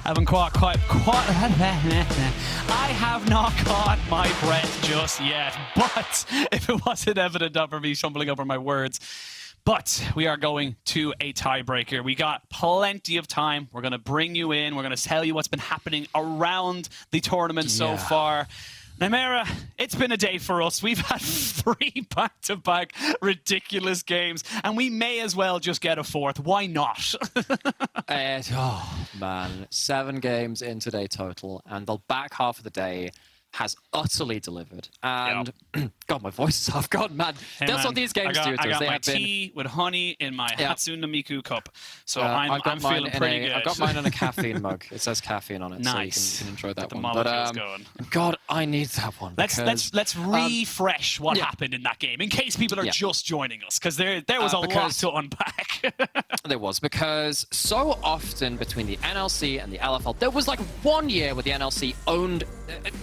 haven't quite. I have not caught my breath just yet, but if it wasn't evident over me stumbling over my words. But we are going to a tiebreaker. We got plenty of time. We're going to bring you in. We're going to tell you what's been happening around the tournament so far. Naimera, it's been a day for us. We've had 3 back-to-back ridiculous games, and we may as well just get a 4th. Why not? Oh, man. 7 games in today total, and the back half of the day has utterly delivered. And God, my voice is off. God, man. Hey, That's man, what these games do to us. I got my have tea with honey in my Hatsune Miku cup. So I'm feeling pretty good. I've got mine in a caffeine mug. It says caffeine on it, nice. So you can enjoy that the one. Molecules going. God, I need that one. Let's refresh what happened in that game, in case people are just joining us, because there was a lot to unpack. There was, because so often between the NLC and the LFL, there was like 1 year where the NLC owned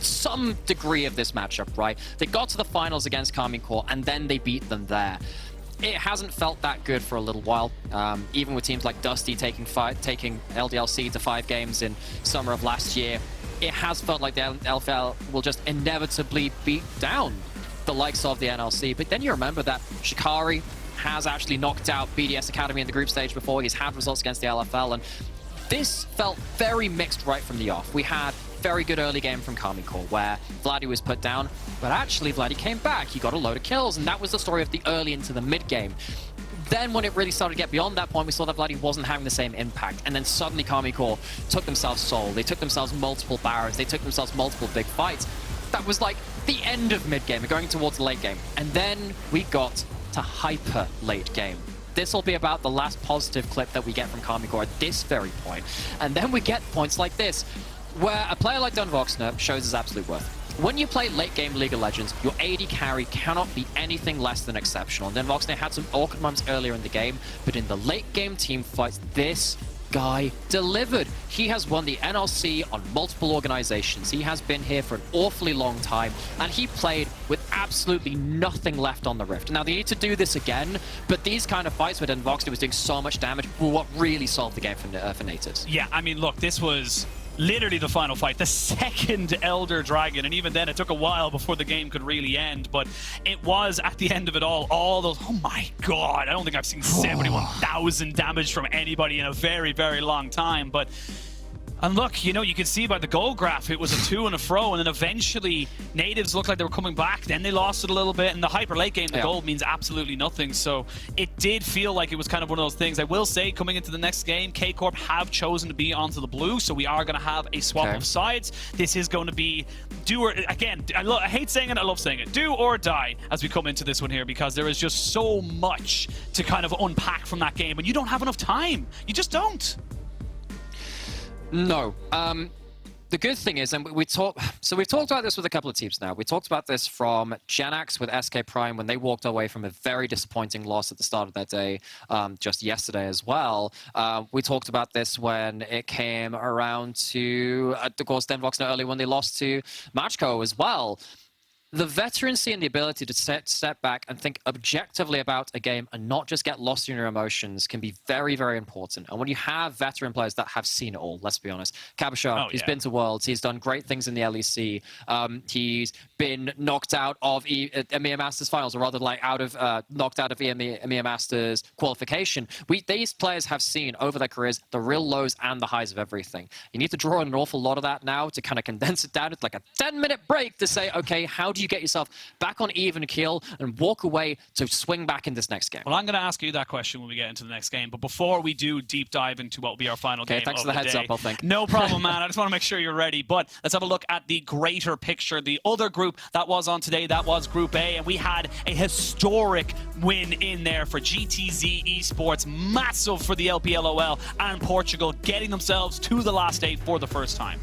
some degree of this matchup, right? They got to the finals against Karmine Corp, and then they beat them there. It hasn't felt that good for a little while, even with teams like Dusty taking LDLC to 5 games in summer of last year. It has felt like the LFL will just inevitably beat down the likes of the NLC. But then you remember that Shikari has actually knocked out BDS Academy in the group stage before. He's had results against the LFL, and this felt very mixed right from the off. We had very good early game from Karmine Corp where Vladdy was put down, but actually Vladdy came back. He got a load of kills, and that was the story of the early into the mid game. Then when it really started to get beyond that point, we saw that Vladdy wasn't having the same impact, and then suddenly Karmine Corp took themselves Soul. They took themselves multiple Barrows. They took themselves multiple big fights. That was like the end of mid game and going towards the late game. And then we got to hyper late game. This will be about the last positive clip that we get from Karmine Corp at this very point. And then we get points like this, where a player like Dunvoxner shows his absolute worth. When you play late game League of Legends, your AD carry cannot be anything less than exceptional. Dunvoxner had some awkward moments earlier in the game, but in the late game team fights, this guy delivered. He has won the NLC on multiple organizations. He has been here for an awfully long time, and he played with absolutely nothing left on the Rift. Now, they need to do this again, but these kind of fights where Dunvoxner was doing so much damage were what really solved the game for Nativz. Yeah, I mean, look, this was literally the final fight, the second Elder Dragon, and even then it took a while before the game could really end, but it was at the end of it all those, oh my god, I don't think I've seen 71,000 damage from anybody in a very, very long time. But and look, you know, you could see by the goal graph, it was a to and a fro, and then eventually Nativz looked like they were coming back, then they lost it a little bit, and the hyper late game, the gold means absolutely nothing. So it did feel like it was kind of one of those things. I will say, coming into the next game, K-Corp have chosen to be onto the blue, so we are going to have a swap of sides. This is going to be do or, again, I hate saying it, I love saying it, do or die as we come into this one here, because there is just so much to kind of unpack from that game, and you don't have enough time. You just don't. No. The good thing is, and we've talked about this with a couple of teams now. We talked about this from Genax with SK Prime when they walked away from a very disappointing loss at the start of their day just yesterday as well. We talked about this when it came around to, of course, Dunvoxner early when they lost to Matchco as well. The veterancy and the ability to step back and think objectively about a game and not just get lost in your emotions can be very, very important. And when you have veteran players that have seen it all, let's be honest. Kabashar, he's been to Worlds. He's done great things in the LEC. He's been knocked out of EMEA Masters finals, or rather like knocked out of EMEA Masters qualification. These players have seen over their careers the real lows and the highs of everything. You need to draw on an awful lot of that now to kind of condense it down. It's like a 10-minute break to say, okay, how do you get yourself back on even keel and walk away to swing back in this next game? Well, I'm going to ask you that question when we get into the next game, but before we do deep dive into what will be our final game thanks of for the the heads day, up, I think. No problem, man. I just want to make sure you're ready, but let's have a look at the greater picture. The other group that was on today, that was Group A, and we had a historic win in there for GTZ Esports, massive for the LPLOL and Portugal, getting themselves to the last 8 for the first time.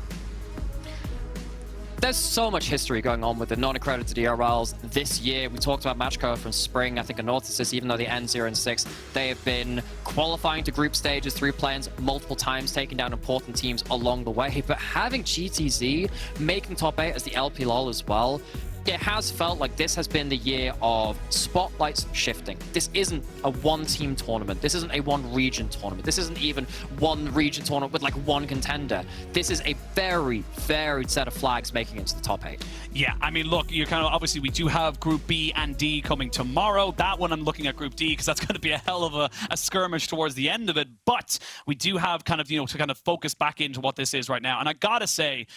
There's so much history going on with the non-accredited ERLs this year. We talked about Matchco from spring. I think Nativz, even though they end 0-6, they have been qualifying to group stages through plans multiple times, taking down important teams along the way. But having GTZ making top 8 as the LPLOL as well, it has felt like this has been the year of spotlights shifting. This isn't a one-team tournament. This isn't a one-region tournament. This isn't even one region tournament with like one contender. This is a very varied set of flags making it to the top 8. Yeah, I mean, look, you're kind of obviously we do have Group B and D coming tomorrow. That one I'm looking at Group D because that's going to be a hell of a skirmish towards the end of it. But we do have kind of, you know, to kind of focus back into what this is right now. And I gotta say,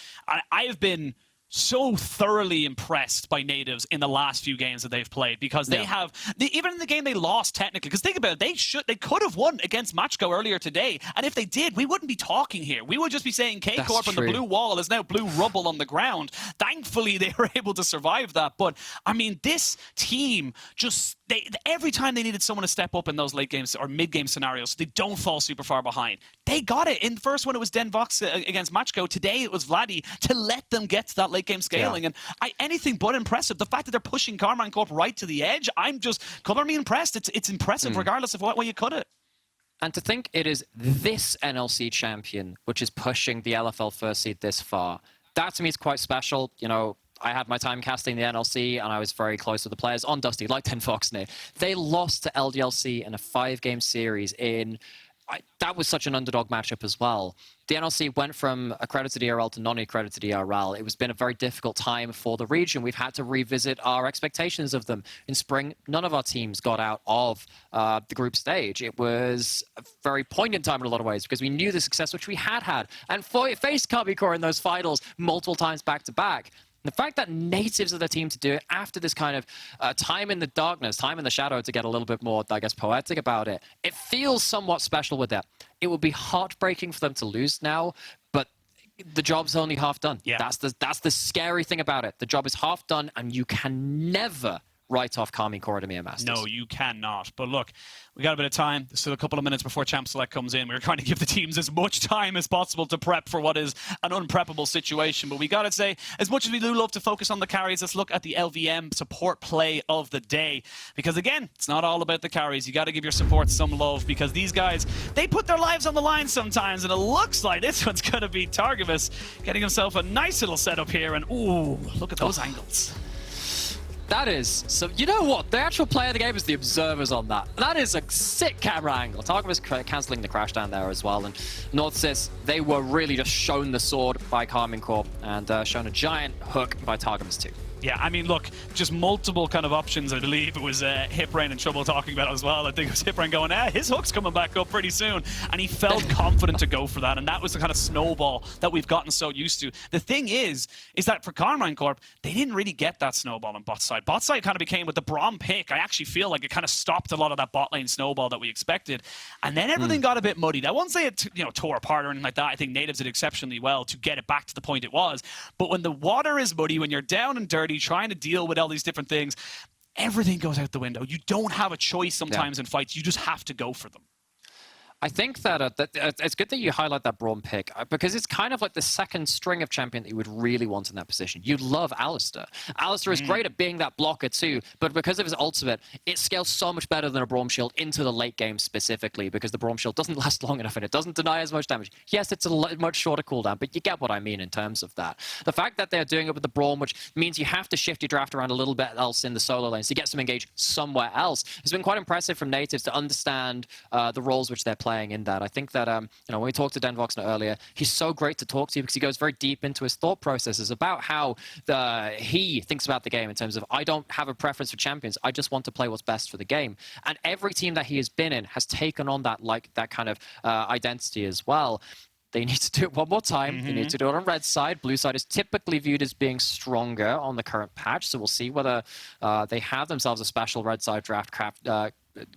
I've been so thoroughly impressed by Nativz in the last few games that they've played because they have even in the game they lost technically, because think about it, they could have won against Matchco earlier today, and if they did, we wouldn't be talking here. We would just be saying K Corp on the blue wall is now blue rubble on the ground. Thankfully they were able to survive that, but I mean, this team just every time they needed someone to step up in those late games or mid-game scenarios, they don't fall super far behind. They got it. In the first one, it was Denvox against Matchco. Today, it was Vladdy to let them get to that late-game scaling. And anything but impressive. The fact that they're pushing Karmine Corp right to the edge, I'm just, color me impressed. It's impressive regardless of what way you cut it. And to think it is this NLC champion which is pushing the LFL first seed this far, that to me is quite special. You know, I had my time casting the NLC, and I was very close with the players on Dusty, like Denvox. They lost to LDLC in a 5-game series that was such an underdog matchup as well. The NLC went from accredited ERL to non-accredited ERL. It has been a very difficult time for the region. We've had to revisit our expectations of them. In spring, none of our teams got out of the group stage. It was a very poignant time in a lot of ways because we knew the success which we had and faced Karmine Corp in those finals multiple times back-to-back. The fact that Nativz are the team to do it after this kind of time in the darkness, time in the shadow, to get a little bit more, I guess, poetic about it, it feels somewhat special with that. It would be heartbreaking for them to lose now, but the job's only half done. Yeah. That's the scary thing about it. The job is half done, and you can never write off Karmine Corp at EMEA Masters. No, you cannot. But look, we got a bit of time. There's still a couple of minutes before Champ Select comes in. We're trying to give the teams as much time as possible to prep for what is an unpreppable situation. But we got to say, as much as we do love to focus on the carries, let's look at the LVM support play of the day. Because again, it's not all about the carries. You got to give your support some love because these guys, they put their lives on the line sometimes. And it looks like this one's going to be Targavis getting himself a nice little setup here. And ooh, look at those angles. That is, so you know what? The actual player of the game is the observers on that. That is a sick camera angle. Targavis cancelling the crash down there as well. And Nativz, they were really just shown the sword by Karmine Corp and shown a giant hook by Targavis too. Yeah, I mean, look, just multiple kind of options. I believe it was Hiprain and Trouble talking about it as well. I think it was Hiprain going, his hook's coming back up pretty soon. And he felt confident to go for that. And that was the kind of snowball that we've gotten so used to. The thing is that for Karmine Corp, they didn't really get that snowball on bot side. Bot side kind of became, with the Braum pick, I actually feel like it kind of stopped a lot of that bot lane snowball that we expected. And then everything got a bit muddied. I won't say it tore apart or anything like that. I think Nativz did exceptionally well to get it back to the point it was. But when the water is muddy, when you're down and dirty, trying to deal with all these different things, everything goes out the window. You don't have a choice sometimes in fights. You just have to go for them. I think that it's good that you highlight that Braum pick because it's kind of like the second string of champion that you would really want in that position. You'd love Alistar. Alistar is great at being that blocker too, but because of his ultimate, it scales so much better than a Braum shield into the late game specifically because the Braum shield doesn't last long enough and it doesn't deny as much damage. Yes, it's a much shorter cooldown, but you get what I mean in terms of that. The fact that they're doing it with the Braum, which means you have to shift your draft around a little bit else in the solo lanes to get some engage somewhere else, has been quite impressive from Nativz to understand the roles which they're playing in that. I think that when we talked to Denvox earlier, he's so great to talk to because he goes very deep into his thought processes about how he thinks about the game in terms of, I don't have a preference for champions, I just want to play what's best for the game. And every team that he has been in has taken on that kind of identity as well. They need to do it one more time. They need to do it on red side. Blue side is typically viewed as being stronger on the current patch, so we'll see whether they have themselves a special red side draft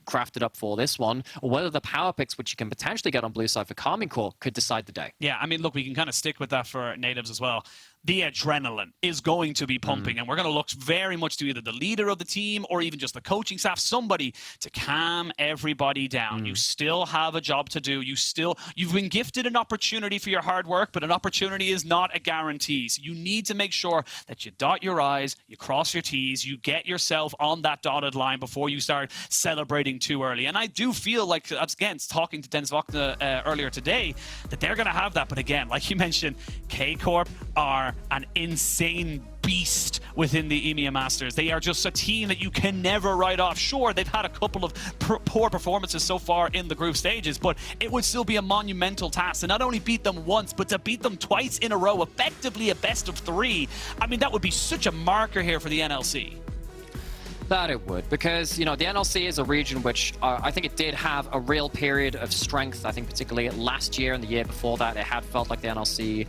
crafted up for this one, or whether the power picks, which you can potentially get on blue side for Karmine Corp, could decide the day. Yeah, I mean, look, we can kind of stick with that for Nativz as well. The adrenaline is going to be pumping, and we're going to look very much to either the leader of the team or even just the coaching staff, somebody to calm everybody down. You still have a job to do. You've been gifted an opportunity for your hard work, but an opportunity is not a guarantee. So you need to make sure that you dot your I's, you cross your T's, you get yourself on that dotted line before you start celebrating too early. And I do feel like, again, talking to Denvox earlier today, that they're going to have that. But again, like you mentioned, K Corp are an insane beast within the EMEA Masters. They are just a team that you can never write off. Sure, they've had a couple of poor performances so far in the group stages, but it would still be a monumental task to not only beat them once, but to beat them twice in a row, effectively a best of 3. I mean, that would be such a marker here for the NLC. That it would, because, you know, the NLC is a region which I think it did have a real period of strength. I think particularly last year and the year before that, it had felt like the NLC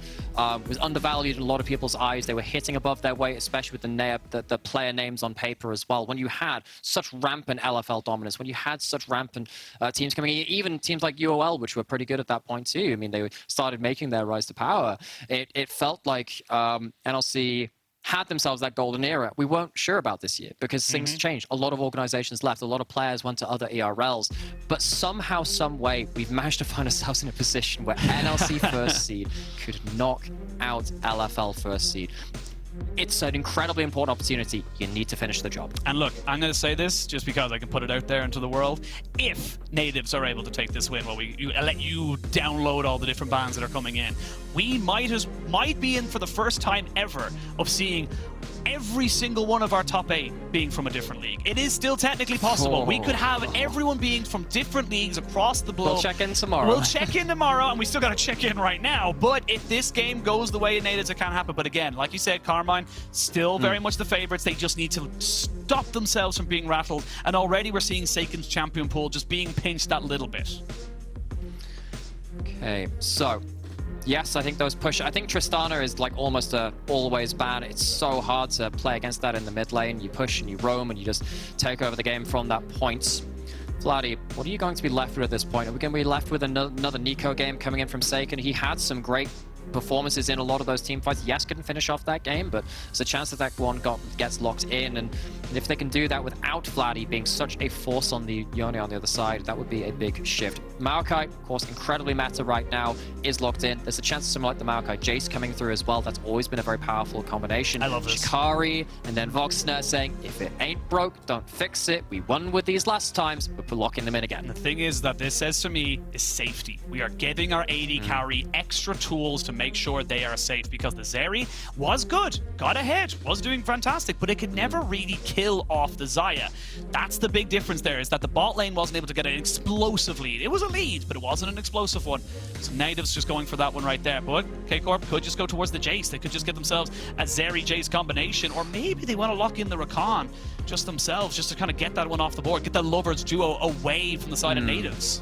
was undervalued in a lot of people's eyes. They were hitting above their weight, especially with the player names on paper as well. When you had such rampant LFL dominance, when you had such rampant teams coming in, even teams like UOL, which were pretty good at that point too. I mean, they started making their rise to power. It felt like NLC had themselves that golden era. We weren't sure about this year because things changed. A lot of organizations left. A lot of players went to other ERLs. But somehow, some way, we've managed to find ourselves in a position where NLC first seed could knock out LFL first seed. It's an incredibly important opportunity. You need to finish the job. And look, I'm going to say this just because I can put it out there into the world. If Nativz are able to take this win, well, let you download all the different bans that are coming in, we might be in for the first time ever of seeing every single one of our top 8 being from a different league. It is still technically possible. We could have everyone being from different leagues across the globe. We'll check in tomorrow. We'll check in tomorrow, and we still got to check in right now. But if this game goes the way it Nativz, it can happen. But again, like you said, Karmine, still very much the favorites. They just need to stop themselves from being rattled. And already we're seeing Seiken's champion pool just being pinched that little bit. Okay, so yes, I think those push. I think Tristana is like almost a always ban. It's so hard to play against that in the mid lane. You push and you roam and you just take over the game from that point. Vladdy, what are you going to be left with at this point? Are we going to be left with another Nico game coming in from Seiken? He had some great performances in a lot of those team fights. Yes, couldn't finish off that game, but there's a chance that that one gets locked in, and if they can do that without Vladdy being such a force on the Yone on the other side, that would be a big shift. Maokai, of course, incredibly meta right now, is locked in. There's a chance of something like the Maokai Jace coming through as well. That's always been a very powerful combination. I love this. Shikari and then Voxner saying, if it ain't broke, don't fix it. We won with these last times, but we're locking them in again. The thing is that this says to me is safety. We are giving our AD carry extra tools to make sure they are safe, because the Zeri was good, got ahead, was doing fantastic, but it could never really kill off the Xayah. That's the big difference there, is that the bot lane wasn't able to get an explosive lead. It was a lead, but it wasn't an explosive one. So Nativz just going for that one right there. But K-Corp could just go towards the Jace. They could just get themselves a Zeri-Jace combination, or maybe they want to lock in the Rakan just themselves, just to kind of get that one off the board, get that Lovers duo away from the side of Nativz.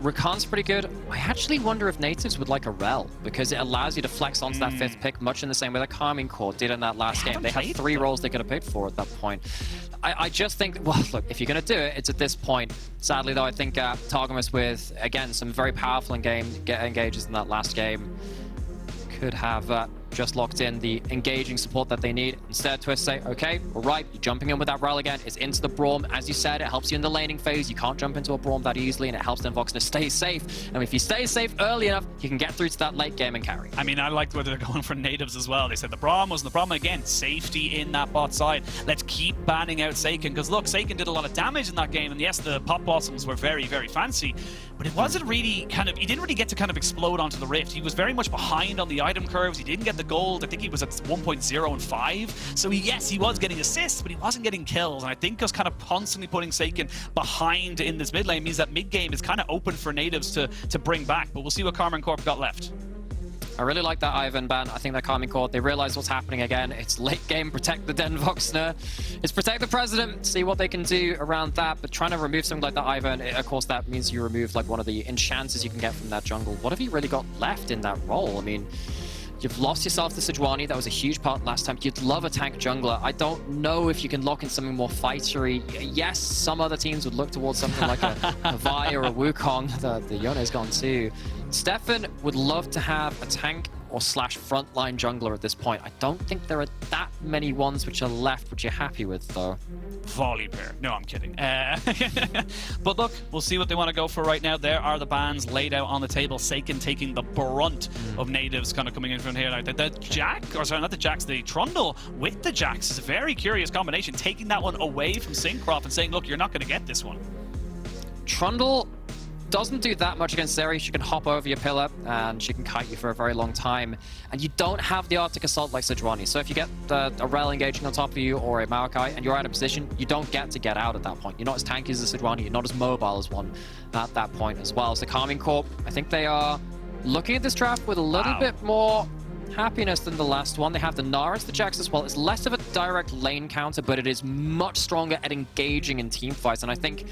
Rakan's pretty good. I actually wonder if Nativz would like a Rel, because it allows you to flex onto that 5th pick, much in the same way that Karmine Corp did in that last game. They had 3 roles they could have picked for at that point. I just think, well, look, if you're going to do it, it's at this point. Sadly, though, I think Targamas with, again, some very powerful engages in that last game could have just locked in the engaging support that they need. Instead, Twist say, okay, all right, you're jumping in with that Rel again. It's into the Braum. As you said, it helps you in the laning phase. You can't jump into a Braum that easily, and it helps then Voxner to stay safe. And if you stay safe early enough, you can get through to that late game and carry. I mean, I liked where they're going for Nativz as well. They said the Braum wasn't the problem. Again, safety in that bot side. Let's keep banning out Seiken, because look, Seiken did a lot of damage in that game, and yes, the pop blossoms were very, very fancy, but it wasn't really he didn't really get to kind of explode onto the Rift. He was very much behind on the item curves. He didn't get the gold. I think he was at 1.0 and 5. So yes, he was getting assists, but he wasn't getting kills. And I think us kind of constantly putting Seiken behind in this mid lane means that mid game is kind of open for Nativz to bring back. But we'll see what Karmine Corp got left. I really like that Ivan ban. I think that Karmine Corp, they realize what's happening again. It's late game, protect the Den Voxner. It's protect the President, see what they can do around that. But trying to remove something like that Ivan, of course, that means you remove like one of the enchanters you can get from that jungle. What have you really got left in that role? I mean, you've lost yourself to Sejuani. That was a huge part last time. You'd love a tank jungler. I don't know if you can lock in something more fightery. Yes, some other teams would look towards something like a Vi or a Wukong. The Yone's gone too. Stefan would love to have a tank or / frontline jungler at this point. I don't think there are that many ones which are left, which you're happy with, though. Volibear. No, I'm kidding. But look, we'll see what they want to go for right now. There are the bans laid out on the table. Seiken taking the brunt of Nativz kind of coming in from here. Like the Jack, or sorry, not the Jacks, the Trundle with the Jacks is a very curious combination. Taking that one away from Syncroft and saying, look, you're not going to get this one. Trundle doesn't do that much against Zeri. She can hop over your pillar, and she can kite you for a very long time. And you don't have the Arctic Assault like Sejuani. So if you get a Rel engaging on top of you or a Maokai and you're out of position, you don't get to get out at that point. You're not as tanky as a Sejuani. You're not as mobile as one at that point as well. So Karmine Corp, I think they are looking at this draft with a little bit more happiness than the last one. They have the Naras, the Jax as well. It's less of a direct lane counter, but it is much stronger at engaging in team fights. And I think,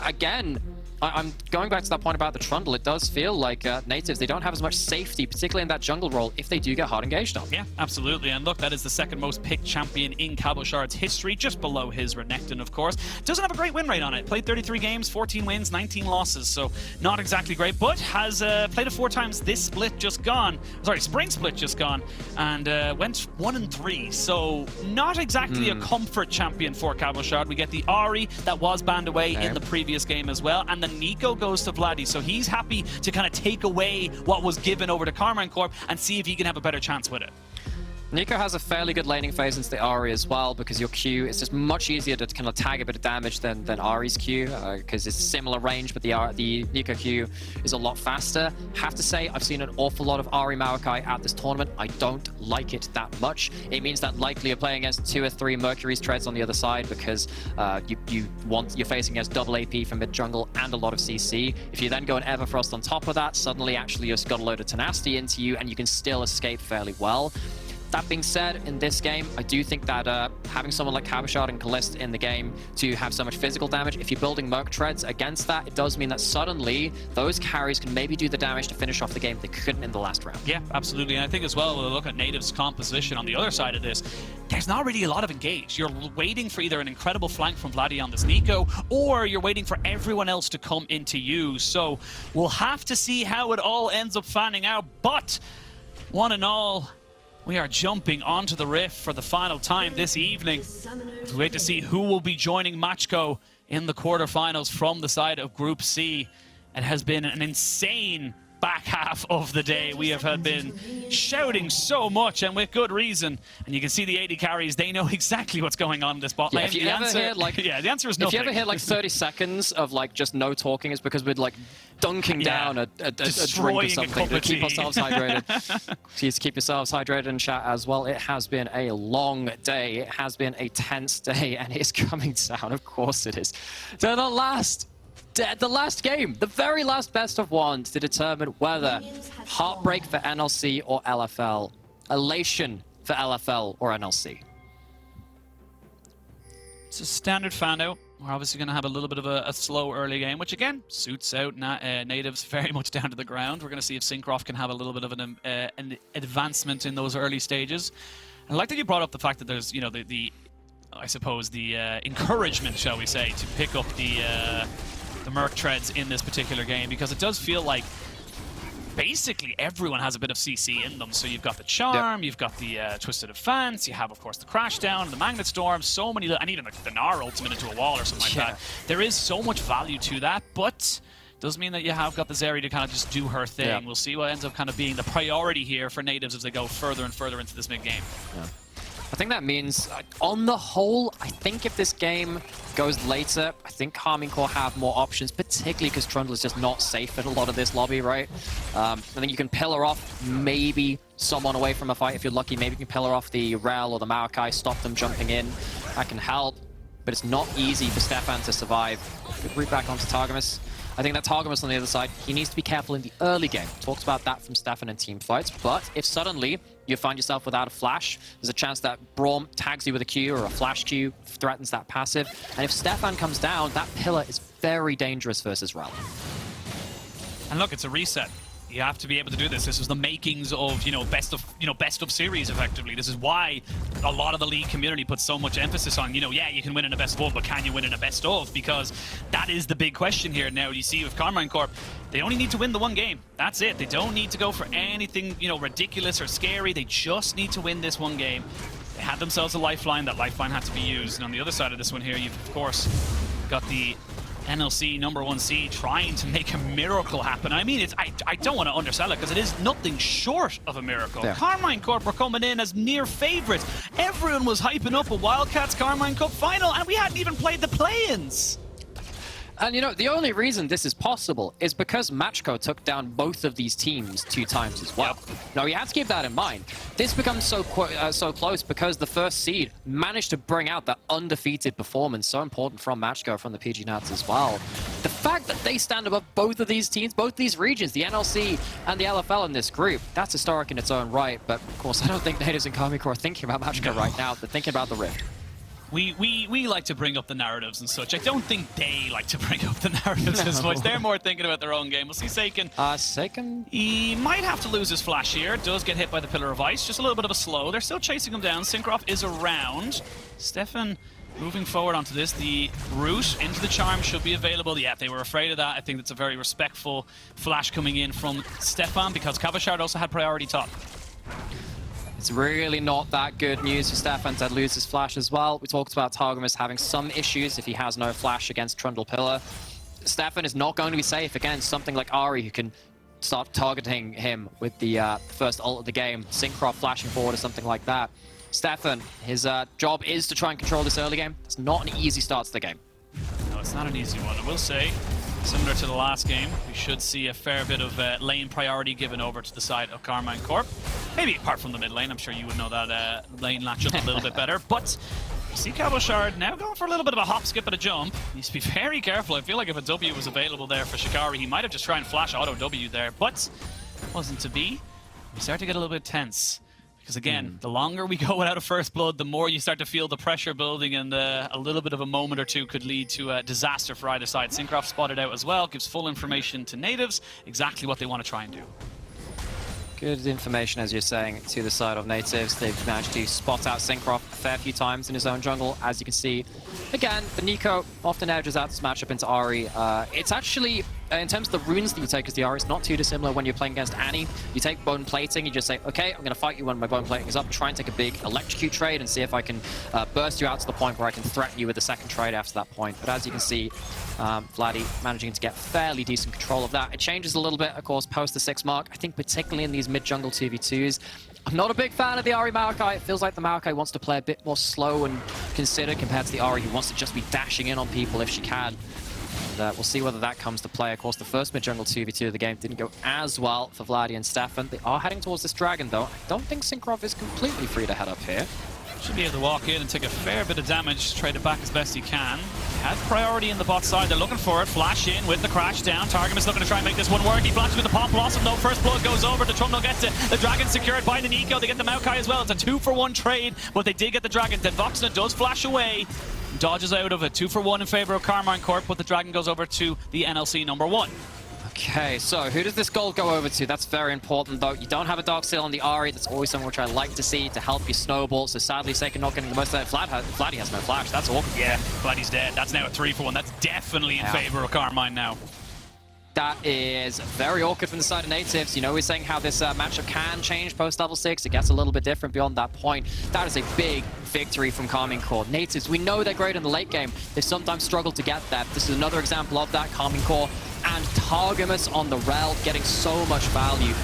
again, I'm going back to that point about the Trundle. It does feel like Nativz, they don't have as much safety, particularly in that jungle role, if they do get hard engaged on. Yeah, absolutely. And look, that is the second most picked champion in Cabochard's history, just below his Renekton, of course. Doesn't have a great win rate on it. Played 33 games, 14 wins, 19 losses, so not exactly great, but has played it 4 times this split just gone. Sorry, spring split just gone, and went 1-3, so not exactly a comfort champion for Cabochard. We get the Ahri that was banned away in the previous game as well, and the Nico goes to Vladdy, so he's happy to kind of take away what was given over to Karmine Corp and see if he can have a better chance with it. Nico has a fairly good laning phase into the Ahri as well, because your Q is just much easier to kind of tag a bit of damage than Ahri's Q, because it's similar range, but the Nico Q is a lot faster. Have to say, I've seen an awful lot of Ahri Maokai at this tournament. I don't like it that much. It means that likely you're playing against 2 or 3 Mercury's Treads on the other side, because you're facing against double AP from mid jungle and a lot of CC. If you then go an Everfrost on top of that, suddenly actually you've got a load of tenacity into you, and you can still escape fairly well. That being said, in this game, I do think that having someone like Cabochard and Kalista in the game to have so much physical damage, if you're building Merc Treads against that, it does mean that suddenly those carries can maybe do the damage to finish off the game they couldn't in the last round. Yeah, absolutely. And I think as well, we'll look at Nativ's composition on the other side of this. There's not really a lot of engage. You're waiting for either an incredible flank from Vladdy on this Nico, or you're waiting for everyone else to come into you. So we'll have to see how it all ends up fanning out. But one and all, we are jumping onto the Rift for the final time this evening. We wait to see who will be joining Matchko in the quarterfinals from the side of Group C. It has been an insane back half of the day. We have been shouting so much, and with good reason. And you can see the AD carries, they know exactly what's going on in this bot lane. If you ever hear, like, yeah, the answer is nothing. If you ever hear like 30 seconds of like just no talking, it's because we're like dunking down a drink or something to keep ourselves hydrated. Please keep yourselves hydrated in chat as well. It has been a long day. It has been a tense day, and it's coming down, of course it is, to the last game, the very last best of 1 to determine whether heartbreak for NLC or LFL, elation for LFL or NLC. It's a standard fan out. We're obviously going to have a little bit of a slow early game, which again suits out Nativz very much down to the ground. We're going to see if Syncroft can have a little bit of an advancement in those early stages. I like that you brought up the fact that there's, you know, I suppose the encouragement, shall we say, to pick up the Merc Treads in this particular game, because it does feel like basically everyone has a bit of CC in them. So you've got the Charm, you've got the Twisted Offense, you have, of course, the Crashdown, the Magnet Storm, so many, and even the Gnar ultimate into a wall or something like that. There is so much value to that, but does mean that you have got the Zeri to kind of just do her thing. We'll see what ends up kind of being the priority here for Nativz as they go further and further into this mid-game. I think that means, on the whole, I think if this game goes later, I think Karmine Corp have more options, particularly because Trundle is just not safe in a lot of this lobby, right? I think you can pillar off maybe someone away from a fight if you're lucky. Maybe you can pillar off the Rel or the Maokai, stop them jumping in. That can help, but it's not easy for Stefan to survive. Good route back onto Targamas. I think that Targamas on the other side, he needs to be careful in the early game. Talked about that from Stefan in team fights, but if suddenly you find yourself without a flash, there's a chance that Braum tags you with a Q or a flash Q, threatens that passive. And if Stefan comes down, that pillar is very dangerous versus Rel. And look, it's a reset. You have to be able to do this. This is the makings of, best of series, effectively. This is why a lot of the league community puts so much emphasis on, yeah, you can win in a best of 1, but can you win in a best of? Because that is the big question here. Now, you see with Karmine Corp, they only need to win the 1 game. That's it. They don't need to go for anything, ridiculous or scary. They just need to win this 1 game. They had themselves a lifeline. That lifeline had to be used. And on the other side of this one here, you've, of course, got the NLC #1 seed trying to make a miracle happen. I mean, I don't want to undersell it, because it is nothing short of a miracle. Yeah. Karmine Corp were coming in as near favourites. Everyone was hyping up a Wildcats Karmine Cup final, and we hadn't even played the play-ins. And you know, the only reason this is possible is because Matchco took down both of these teams 2 times as well. Now, you have to keep that in mind. This becomes so close because the first seed managed to bring out that undefeated performance, so important from Matchco, from the PG Nats as well. The fact that they stand above both of these teams, both these regions, the NLC and the LFL in this group, that's historic in its own right. But of course, I don't think Nativz and Karmine Corp are thinking about Matchco right now. They're thinking about the Rift. We like to bring up the narratives and such. I don't think they like to bring up the narratives as much. They're more thinking about their own game. We'll see Seiken. Seiken? He might have to lose his flash here. Does get hit by the Pillar of Ice. Just a little bit of a slow. They're still chasing him down. Syncroft is around. Stefan moving forward onto this. The route into the charm should be available. Yeah, they were afraid of that. I think that's a very respectful flash coming in from Stefan because Kavashard also had priority top. It's really not that good news for Stefan to lose his flash as well. We talked about Targamas having some issues if he has no flash against Trundle Pillar. Stefan is not going to be safe against something like Ari, who can start targeting him with the first ult of the game. Syncroft flashing forward or something like that. Stefan, his job is to try and control this early game. It's not an easy start to the game. No, it's not an easy one. I will say, similar to the last game, we should see a fair bit of lane priority given over to the side of Karmine Corp. Maybe apart from the mid lane, I'm sure you would know that lane matchup a little bit better. But you see Kavashard now going for a little bit of a hop, skip, and a jump. He needs to be very careful. I feel like if a W was available there for Shikari, he might have just tried and flash auto W there, but wasn't to be. We start to get a little bit tense. Because again, the longer we go without a first blood, the more you start to feel the pressure building, and a little bit of a moment or two could lead to a disaster for either side. Syncroft spotted out as well, gives full information to Nativz, exactly what they want to try and do. Good information, as you're saying, to the side of Nativz. They've managed to spot out Syncroft a fair few times in his own jungle, as you can see. Again, the Nico often edges out this matchup into Ari. It's actually, in terms of the runes that you take as the Ari, it's not too dissimilar when you're playing against Annie. You take bone plating, you just say, okay, I'm going to fight you when my bone plating is up, try and take a big electrocute trade and see if I can burst you out to the point where I can threaten you with a second trade after that point. But as you can see, Vladdy managing to get fairly decent control of that. It changes a little bit, of course, post the 6 mark. I think particularly in these mid-jungle 2v2s, I'm not a big fan of the Ari Maokai. It feels like the Maokai wants to play a bit more slow and considered compared to the Ari who wants to just be dashing in on people if she can. And we'll see whether that comes to play. Of course, the first mid-jungle 2v2 of the game didn't go as well for Vladdy and Stefan. They are heading towards this dragon, though. I don't think Syncroft is completely free to head up here. Should be able to walk in and take a fair bit of damage, trade it back as best he can. Has priority in the bot side, they're looking for it. Flash in with the crash down. Targum is looking to try and make this one work. He flashes with the pop, loss him though. First blood goes over. The Trundle gets it. The dragon secured by the Nico. They get the Maokai as well. It's a 2-for-1 trade, but they did get the dragon. Then Voxna does flash away. Dodges out of it. 2-for-1 in favor of Karmine Corp, but the dragon goes over to the NLC number 1. Okay, so who does this gold go over to? That's very important, though. You don't have a Dark Seal on the Ari. That's always something which I like to see to help you snowball. So sadly, Seiken not getting the most of it. Vladdy has no flash. That's awkward. Yeah, Vladdy's dead. That's now a 3-for-1. That's definitely in favor of Karmine now. That is very awkward from the side of Nativz. You know, we're saying how this matchup can change post level 6. It gets a little bit different beyond that point. That is a big victory from Karmine Corp. Nativz, we know they're great in the late game. They sometimes struggle to get that. This is another example of that. Karmine Corp and Targamas on the rel getting so much value.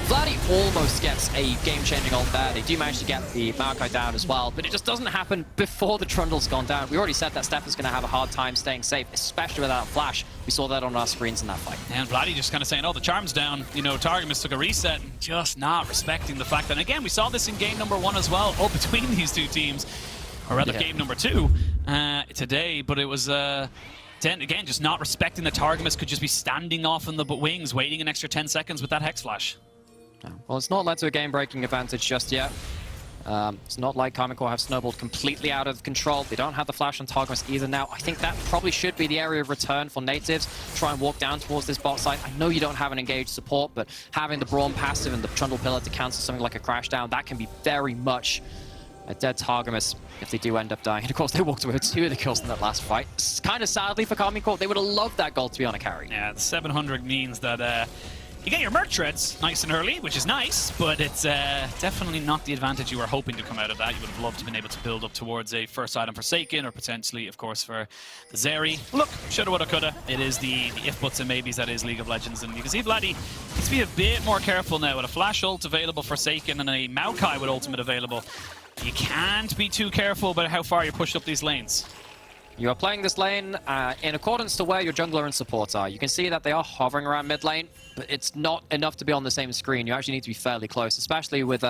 Vladdy almost gets a game-changing ult there. They do manage to get the Maokai down as well, but it just doesn't happen before the Trundle's gone down. We already said that Stefan's going to have a hard time staying safe, especially without flash. We saw that on our screens in that fight. And Vladdy just kind of saying, oh, the charm's down. You know, Targamas took a reset and just not respecting the fact that, and again, we saw this in game number 1 as well, between these two teams, or rather game number 2 today, but it was... again, just not respecting the Targamas could just be standing off in the wings, waiting an extra 10 seconds with that Hex Flash. Well, it's not led to a game-breaking advantage just yet. It's not like Karmine Corp have snowballed completely out of control. They don't have the flash on Targamas either now. I think that probably should be the area of return for Nativz. Try and walk down towards this bot side. I know you don't have an engaged support, but having the Brawn passive and the Trundle Pillar to cancel something like a crash down, that can be very much a dead Targamas if they do end up dying. And of course, they walked away with 2 of the kills in that last fight. Kind of sadly for Karmine Corp. They would have loved that goal to be on a carry. Yeah, the 700 means that you get your merch threads nice and early, which is nice, but it's definitely not the advantage you were hoping to come out of that. You would have loved to have been able to build up towards a first item for Seiken, or potentially, of course, for the Zeri. Look, shoulda, woulda, coulda. It is the if, buts, and maybes that is League of Legends, and you can see Vladdy needs to be a bit more careful now. With a flash ult available for Seiken and a Maokai with ultimate available, you can't be too careful about how far you push up these lanes. You are playing this lane in accordance to where your jungler and support are. You can see that they are hovering around mid lane, but it's not enough to be on the same screen. You actually need to be fairly close, especially with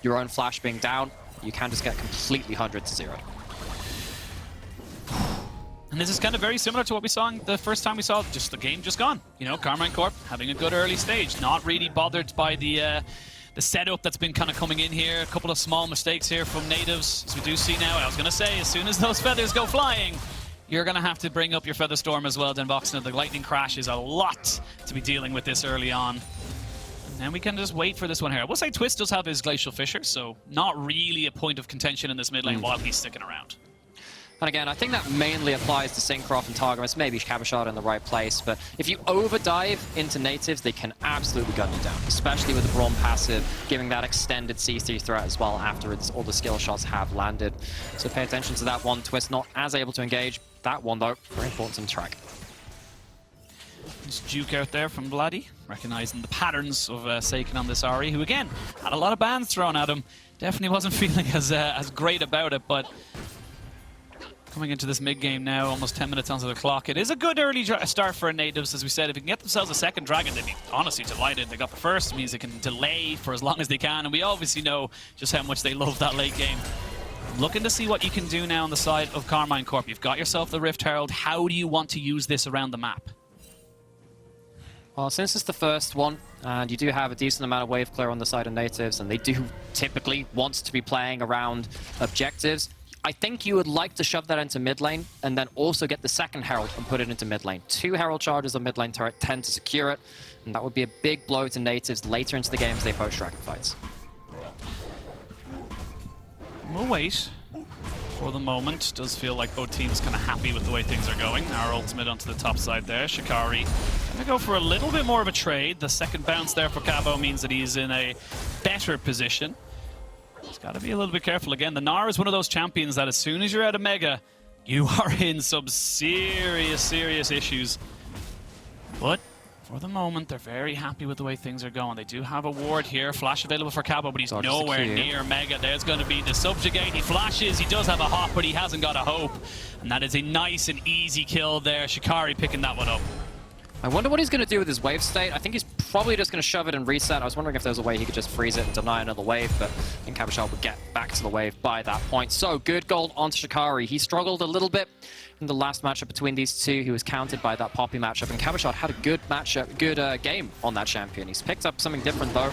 your own flash being down. You can just get completely 100 to 0. And this is kind of very similar to what we saw the first time we saw just the game just gone. You know, Karmine Corp having a good early stage, not really bothered by the setup that's been kind of coming in here. A couple of small mistakes here from Nativz, as we do see now. I was going to say, as soon as those feathers go flying, you're going to have to bring up your Feather Storm as well, Denboxen. The Lightning Crash is a lot to be dealing with this early on. And then we can just wait for this one here. I will say Twist does have his Glacial Fissure, so not really a point of contention in this mid lane while he's sticking around. And again, I think that mainly applies to Syncroft and Targamas, maybe Cabochard in the right place, but if you overdive into Nativz, they can absolutely gun you down, especially with the Braum passive, giving that extended CC threat as well after all the skill shots have landed. So pay attention to that one. Twist not as able to engage. That one, though, very important to track. There's Duke out there from Bloody, recognizing the patterns of Seiken on this Ahri, who again, had a lot of bans thrown at him. Definitely wasn't feeling as great about it, but coming into this mid-game now, almost 10 minutes onto the clock. It is a good early start for Nativz, as we said. If they can get themselves a second dragon, they'd be honestly delighted. They got the first, it means they can delay for as long as they can, and we obviously know just how much they love that late game. Looking to see what you can do now on the side of Karmine Corp. You've got yourself the Rift Herald. How do you want to use this around the map? Well, since it's the first one, and you do have a decent amount of wave clear on the side of Nativz, and they do typically want to be playing around objectives, I think you would like to shove that into mid lane and then also get the second Herald and put it into mid lane. 2 Herald charges on mid lane turret tend to secure it, and that would be a big blow to Nativz later into the game as they approach dragon fights. We'll wait for the moment. Does feel like both teams kind of happy with the way things are going. Our ultimate onto the top side there. Shikari gonna go for a little bit more of a trade. The second bounce there for Cabo means that he's in a better position. He's got to be a little bit careful again. The Gnar is one of those champions that as soon as you're out of Mega, you are in some serious issues. But for the moment, they're very happy with the way things are going. They do have a ward here. Flash available for Cabo, but he's nowhere near Mega. There's going to be the subjugate. He flashes. He does have a hop, but he hasn't got a hope. And that is a nice and easy kill there. Shikari picking that one up. I wonder what he's going to do with his wave state. I think he's probably just going to shove it and reset. I was wondering if there was a way he could just freeze it and deny another wave, but I think Cabochard would get back to the wave by that point. So, good gold onto Shikari. He struggled a little bit in the last matchup between these two. He was countered by that Poppy matchup, and Cabochard had a good matchup, good game on that champion. He's picked up something different, though.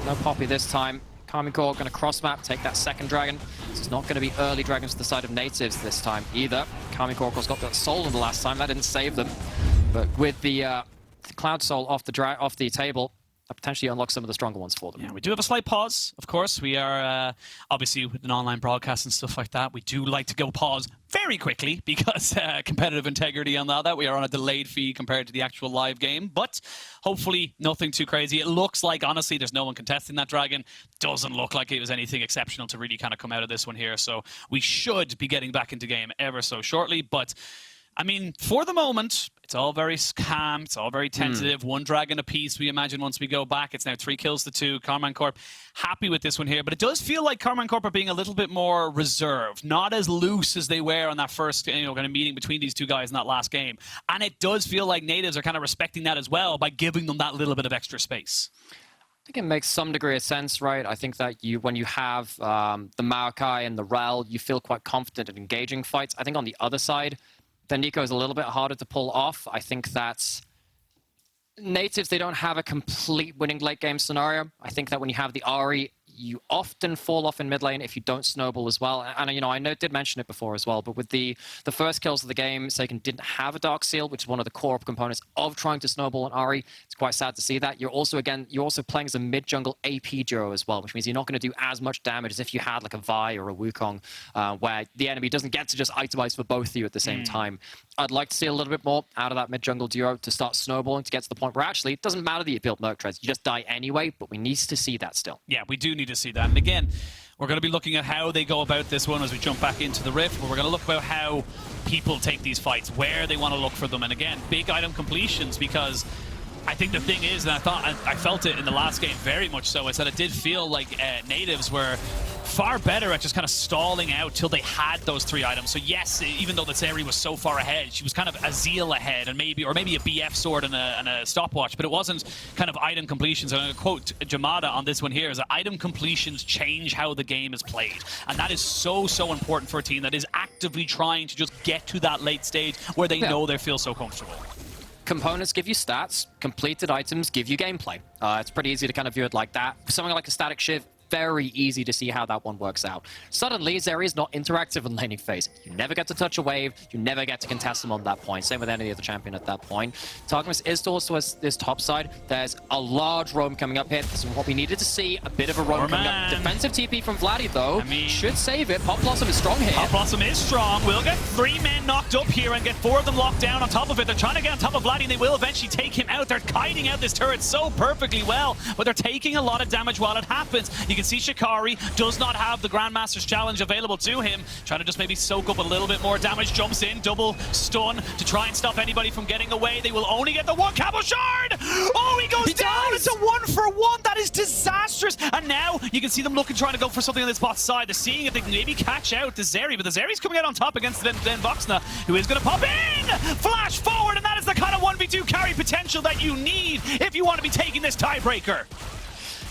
No Poppy this time. Karmine Corp going to cross map, take that second dragon. This is not going to be early dragons to the side of Nativz this time either. Karmine Corp got that soul in the last time. That didn't save them. But with the Cloud Soul off the table, that potentially unlocks some of the stronger ones for them. Yeah, we do have a slight pause, of course. We are, obviously, with an online broadcast and stuff like that, we do like to go pause very quickly because competitive integrity on that. We are on a delayed feed compared to the actual live game, but hopefully nothing too crazy. It looks like, honestly, there's no one contesting that dragon. Doesn't look like it was anything exceptional to really kind of come out of this one here, so we should be getting back into game ever so shortly, but I mean, for the moment, it's all very calm, it's all very tentative. One dragon apiece, we imagine, once we go back. It's now 3 kills to 2. Karmine Corp happy with this one here, but it does feel like Karmine Corp are being a little bit more reserved, not as loose as they were on that first kind of meeting between these two guys in that last game. And it does feel like Nativz are kind of respecting that as well by giving them that little bit of extra space. I think it makes some degree of sense, right? I think that when you have the Maokai and the Rel, you feel quite confident in engaging fights. I think on the other side, then Nico is a little bit harder to pull off. I think that Nativz, they don't have a complete winning late game scenario. I think that when you have the Ahri, you often fall off in mid lane if you don't snowball as well. And you know, I did mention it before as well, but with the first kills of the game, Seiken didn't have a Dark Seal, which is one of the core components of trying to snowball an Ahri. It's quite sad to see that. You're also playing as a mid-jungle AP duo as well, which means you're not going to do as much damage as if you had like a Vi or a Wukong, where the enemy doesn't get to just itemize for both of you at the same time. I'd like to see a little bit more out of that mid-jungle duo to start snowballing to get to the point where actually it doesn't matter that you build Merc Treads, you just die anyway, but we need to see that still. Yeah, we do need to see that. And again, we're going to be looking at how they go about this one as we jump back into the Rift, but we're going to look about how people take these fights, where they want to look for them, and again, big item completions, because I think the thing is, and I felt it in the last game very much so, is that it did feel like Nativz were far better at just kind of stalling out till they had those 3 items. So yes, even though the Zeri was so far ahead, she was kind of a Zeal ahead, and maybe a BF sword and a stopwatch, but it wasn't kind of item completions. I'm going to quote Jamada on this one here, is that item completions change how the game is played. And that is so important for a team that is actively trying to just get to that late stage where they know they feel so comfortable. Components give you stats, completed items give you gameplay. It's pretty easy to kind of view it like that. Something like a static shiv, very easy to see how that one works out. Suddenly, Zeri is not interactive in laning phase. You never get to touch a wave, you never get to contest them on that point. Same with any other champion at that point. Targamas is towards this top side. There's a large roam coming up here. This is what we needed to see. A bit of a roam coming up. Defensive TP from Vladdy, though. Should save it. Pop Blossom is strong here. Pop Blossom is strong. We'll get 3 men knocked up here and get 4 of them locked down on top of it. They're trying to get on top of Vladdy, and they will eventually take him out. They're kiting out this turret so perfectly well, but they're taking a lot of damage while it happens. You can see Shikari does not have the Grandmaster's Challenge available to him. Trying to just maybe soak up a little bit more damage. Jumps in, double stun to try and stop anybody from getting away. They will only get the 1 Cabo Shard! Oh, he goes down! It's a 1-for-1! That is disastrous! And now you can see them looking, trying to go for something on this bot side. They're seeing if they can maybe catch out the Zeri, but the Zeri's coming out on top against Den Voxna, who is going to pop in! Flash forward, and that is the kind of 1v2 carry potential that you need if you want to be taking this tiebreaker.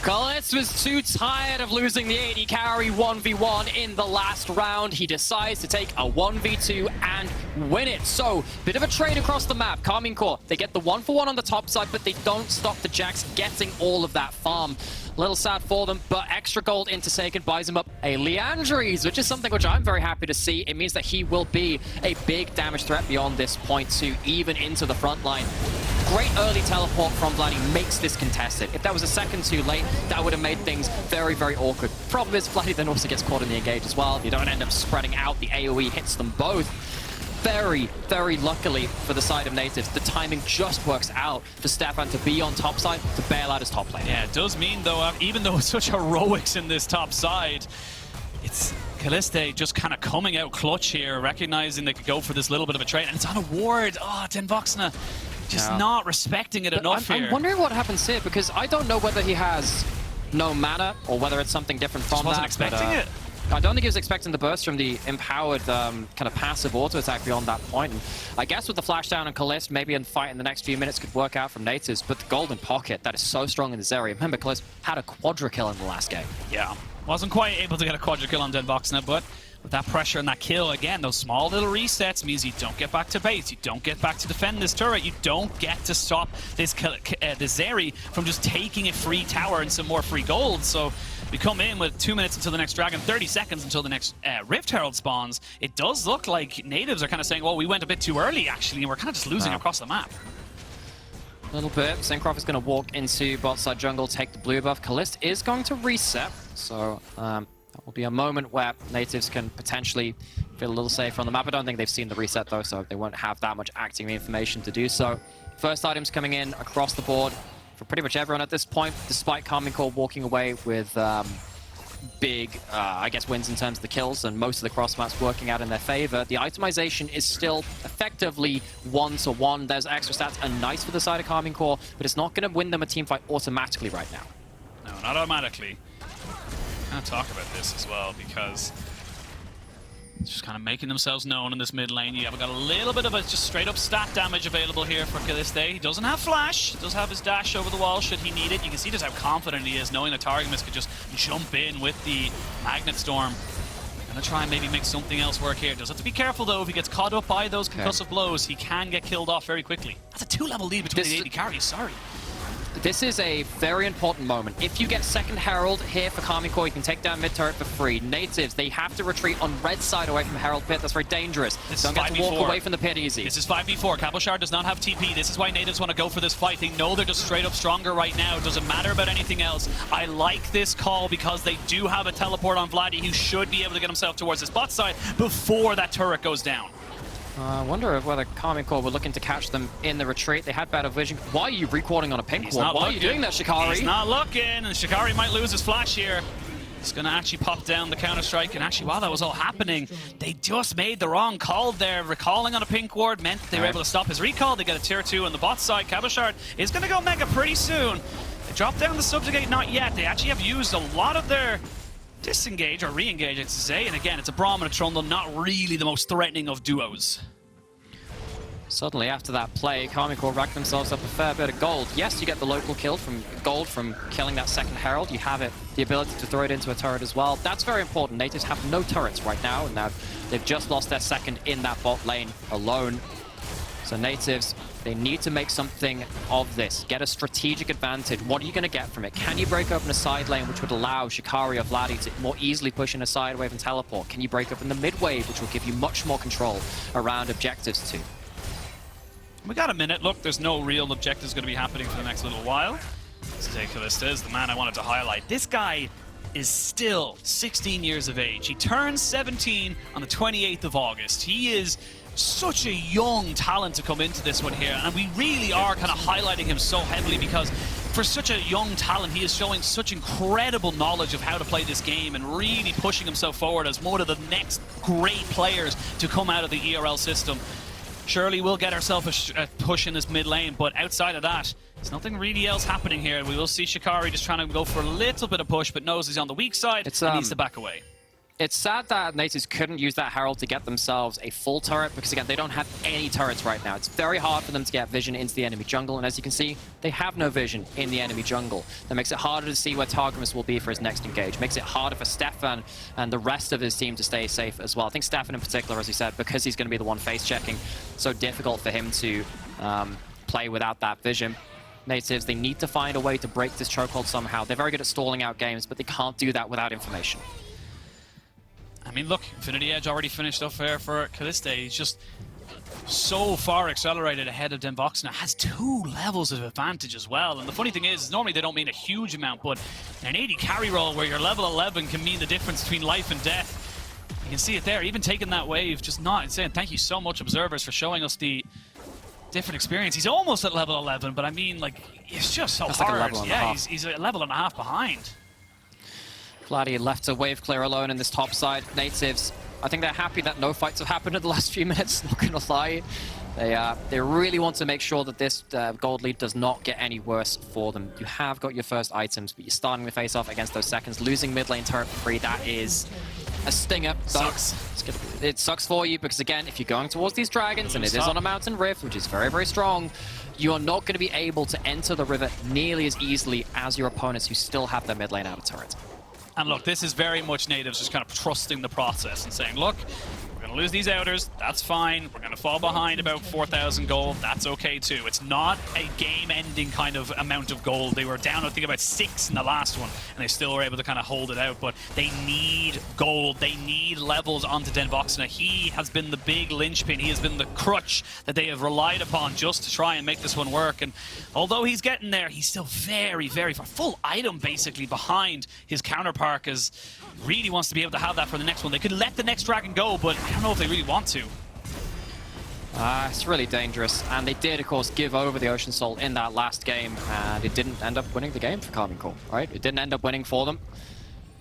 Collis was too tired of losing the AD carry 1v1 in the last round. He decides to take a 1v2 and win it. So, bit of a trade across the map. Karmine Corp, they get the 1-for-1 on the top side, but they don't stop the Jax getting all of that farm. A little sad for them, but extra gold into Sacred buys him up a Leandries, which is something which I'm very happy to see. It means that he will be a big damage threat beyond this point to even into the front line. Great early teleport from Vladdy makes this contested. If that was a second too late, that would have made things very awkward. Problem is, Vladdy then also gets caught in the engage as well. You don't end up spreading out. The AoE hits them both. Very luckily for the side of Nativz, the timing just works out for Stefan to be on top side to bail out his top lane. Yeah, it does mean, though, even though it's such heroics in this top side, it's Kaliste just kind of coming out clutch here, recognizing they could go for this little bit of a trade, and it's on a ward. Oh, Den Voxna just not respecting it enough here. I'm wondering what happens here, because I don't know whether he has no mana or whether it's something different from just wasn't expecting it. I don't think he was expecting the burst from the empowered kind of passive auto attack beyond that point. And I guess with the flash down and Kalist, maybe a fight in the next few minutes could work out from Nativz, but the golden pocket, that is so strong in this area. Remember, Kalist had a quadra kill in the last game. Yeah, wasn't quite able to get a quadra kill on Den Voxna, but with that pressure and that kill, again, those small little resets means you don't get back to base, you don't get back to defend this turret, you don't get to stop this Zeri from just taking a free tower and some more free gold. So we come in with 2 minutes until the next dragon, 30 seconds until the next Rift Herald spawns. It does look like Nativz are kind of saying, well, we went a bit too early, actually, and we're kind of just losing across the map. A little bit. Syncroft is going to walk into bot side jungle, take the blue buff. Kalist is going to reset, so that will be a moment where Nativz can potentially feel a little safer on the map. I don't think they've seen the reset, though, so they won't have that much active information to do so. First items coming in across the board for pretty much everyone at this point, despite Karmine Corp walking away with big, I guess, wins in terms of the kills and most of the cross maps working out in their favor. The itemization is still effectively 1-to-1. There's extra stats and nice for the side of Karmine Corp, but it's not going to win them a team fight automatically right now. No, not automatically. I'm going to talk about this as well, because it's just kind of making themselves known in this mid lane. You have got a little bit of a just straight up stat damage available here for Kaliste. He doesn't have flash, he does have his dash over the wall should he need it. You can see just how confident he is, knowing that Targamas could just jump in with the Magnet Storm. Gonna try and maybe make something else work here. Does have to be careful though, if he gets caught up by those concussive blows, he can get killed off very quickly. That's a 2-level lead between the AD carries, sorry. This is a very important moment. If you get second Herald here for Karmine Corp, you can take down mid turret for free. Nativz, they have to retreat on red side away from Herald Pit. That's very dangerous. Don't get to walk away from the pit easy. This is 5v4. Cabo Shard does not have TP. This is why Nativz want to go for this fight. They know they're just straight up stronger right now. It doesn't matter about anything else. I like this call because they do have a teleport on Vladdy, who should be able to get himself towards this bot side before that turret goes down. I wonder whether Karmine Corp were looking to catch them in the retreat. They had better vision. Why are you recording on a pink ward? Why are you doing that, Shikari? He's not looking, and Shikari might lose his flash here. He's going to actually pop down the counter-strike, and actually, while that was all happening, they just made the wrong call there. Recalling on a pink ward meant they were able to stop his recall. They get a tier 2 on the bot side. Cabo Shard is going to go mega pretty soon. They drop down the subjugate, not yet. They actually have used a lot of their disengage, or re-engage, I'd say. And again, it's a Braum and a Trundle, not really the most threatening of duos. Suddenly, after that play, Karmine Corp racked themselves up a fair bit of gold. Yes, you get the local kill from gold from killing that second Herald. You have the ability to throw it into a turret as well. That's very important. Nativz have no turrets right now, and now they've just lost their second in that bot lane alone. So Nativz, they need to make something of this. Get a strategic advantage. What are you going to get from it? Can you break open a side lane, which would allow Shikari or Vladdy to more easily push in a side wave and teleport? Can you break open the mid wave, which will give you much more control around objectives too? We got a minute. Look, there's no real objectives going to be happening for the next little while. Kalista is the man I wanted to highlight. This guy is still 16 years of age. He turns 17 on the 28th of August. He is such a young talent to come into this one here, and we really are kind of highlighting him so heavily because for such a young talent, he is showing such incredible knowledge of how to play this game and really pushing himself forward as one of the next great players to come out of the ERL system. Surely we'll get ourselves a push in this mid lane, but outside of that, there's nothing really else happening here. We will see Shikari just trying to go for a little bit of push, but knows he's on the weak side and needs to back away. It's sad that Nativz couldn't use that Herald to get themselves a full turret because, again, they don't have any turrets right now. It's very hard for them to get vision into the enemy jungle, and as you can see, they have no vision in the enemy jungle. That makes it harder to see where Targamas will be for his next engage. Makes it harder for Stefan and the rest of his team to stay safe as well. I think Stefan in particular, as you said, because he's going to be the one face-checking, so difficult for him to play without that vision. Nativz, they need to find a way to break this chokehold somehow. They're very good at stalling out games, but they can't do that without information. I mean, look, Infinity Edge already finished off there for Kalista. He's just so far accelerated ahead of Denvoxna. Has 2 levels of advantage as well. And the funny thing is, normally they don't mean a huge amount, but in an 80 carry roll where you're level 11 can mean the difference between life and death. You can see it there, even taking that wave, just not insane. Thank you so much, Observers, for showing us the different experience. He's almost at level 11, but I mean, like, it's just so That's hard. Like a level and a half. He's a level and a half behind. Vladdy left to wave clear alone in this top side. Nativz, I think they're happy that no fights have happened in the last few minutes, not gonna lie. They really want to make sure that this gold lead does not get any worse for them. You have got your first items, but you're starting the face-off against those seconds. Losing mid lane turret for free, that is a stinger. Sucks. It sucks for you because, again, if you're going towards these dragons, and it is on a mountain rift, which is very, very strong, you are not going to be able to enter the river nearly as easily as your opponents who still have their mid lane out of turret. And look, this is very much Nativz just kind of trusting the process and saying, look, we're going to lose these outers, that's fine. We're going to fall behind about 4,000 gold, that's okay too. It's not a game-ending kind of amount of gold. They were down, I think, about 6 in the last one, and they still were able to kind of hold it out. But they need gold, they need levels onto Denvoxna. He has been the big linchpin, he has been the crutch that they have relied upon just to try and make this one work. And although he's getting there, he's still very, very far, full item basically behind his counterpart, because really wants to be able to have that for the next one. They could let the next dragon go, but I don't know if they really want to. It's really dangerous, and they did, of course, give over the Ocean Soul in that last game, and it didn't end up winning the game for Karmine Corp, right? It didn't end up winning for them.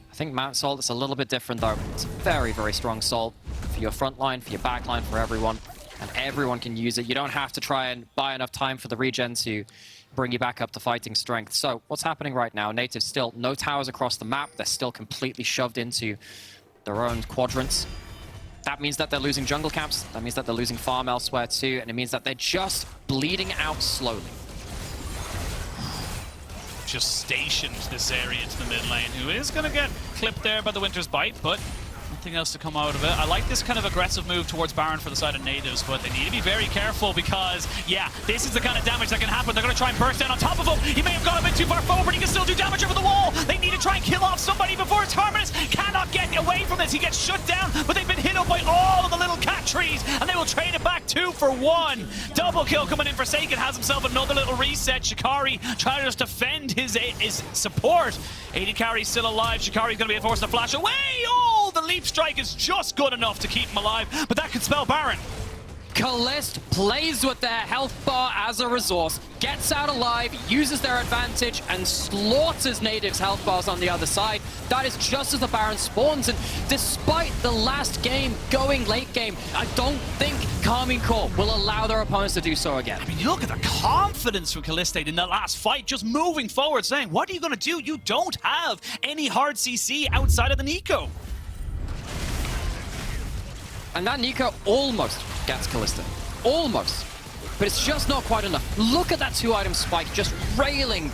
I think Mount Salt is a little bit different, though. It's a very, very strong Salt for your front line, for your back line, for everyone, and everyone can use it. You don't have to try and buy enough time for the regen to bring you back up to fighting strength. So what's happening right now? Nativz still no towers across the map. They're still completely shoved into their own quadrants. That means that they're losing jungle camps. That means that they're losing farm elsewhere too. And it means that they're just bleeding out slowly. Just stationed this area into the mid lane, who is going to get clipped there by the Winter's Bite, but nothing else to come out of it. I like this kind of aggressive move towards Baron for the side of Nativz, but they need to be very careful because, yeah, this is the kind of damage that can happen. They're going to try and burst down on top of him. He may have gone a bit too far forward, but he can still do damage over the wall. They need to try and kill off somebody before it's Harmonious cannot get away from this. He gets shut down, but they've been hit up by all of the little cat trees, and they will trade it back 2 for 1. Double kill coming in. Forsaken has himself another little reset. Shikari trying to just defend his support. 80 carry's still alive. Shikari's going to be forced to flash away. Oh, the leap strike is just good enough to keep him alive, but that could spell Baron. Kalist plays with their health bar as a resource, gets out alive, uses their advantage, and slaughters Nativz health bars on the other side. That is just as the Baron spawns, and despite the last game going late game, I don't think Karmine Corp will allow their opponents to do so again. I mean, you look at the confidence from Kalist in that last fight, just moving forward, saying, what are you going to do? You don't have any hard CC outside of the Nico. And that Nico almost gets Kalista. Almost. But it's just not quite enough. Look at that 2-item spike just railing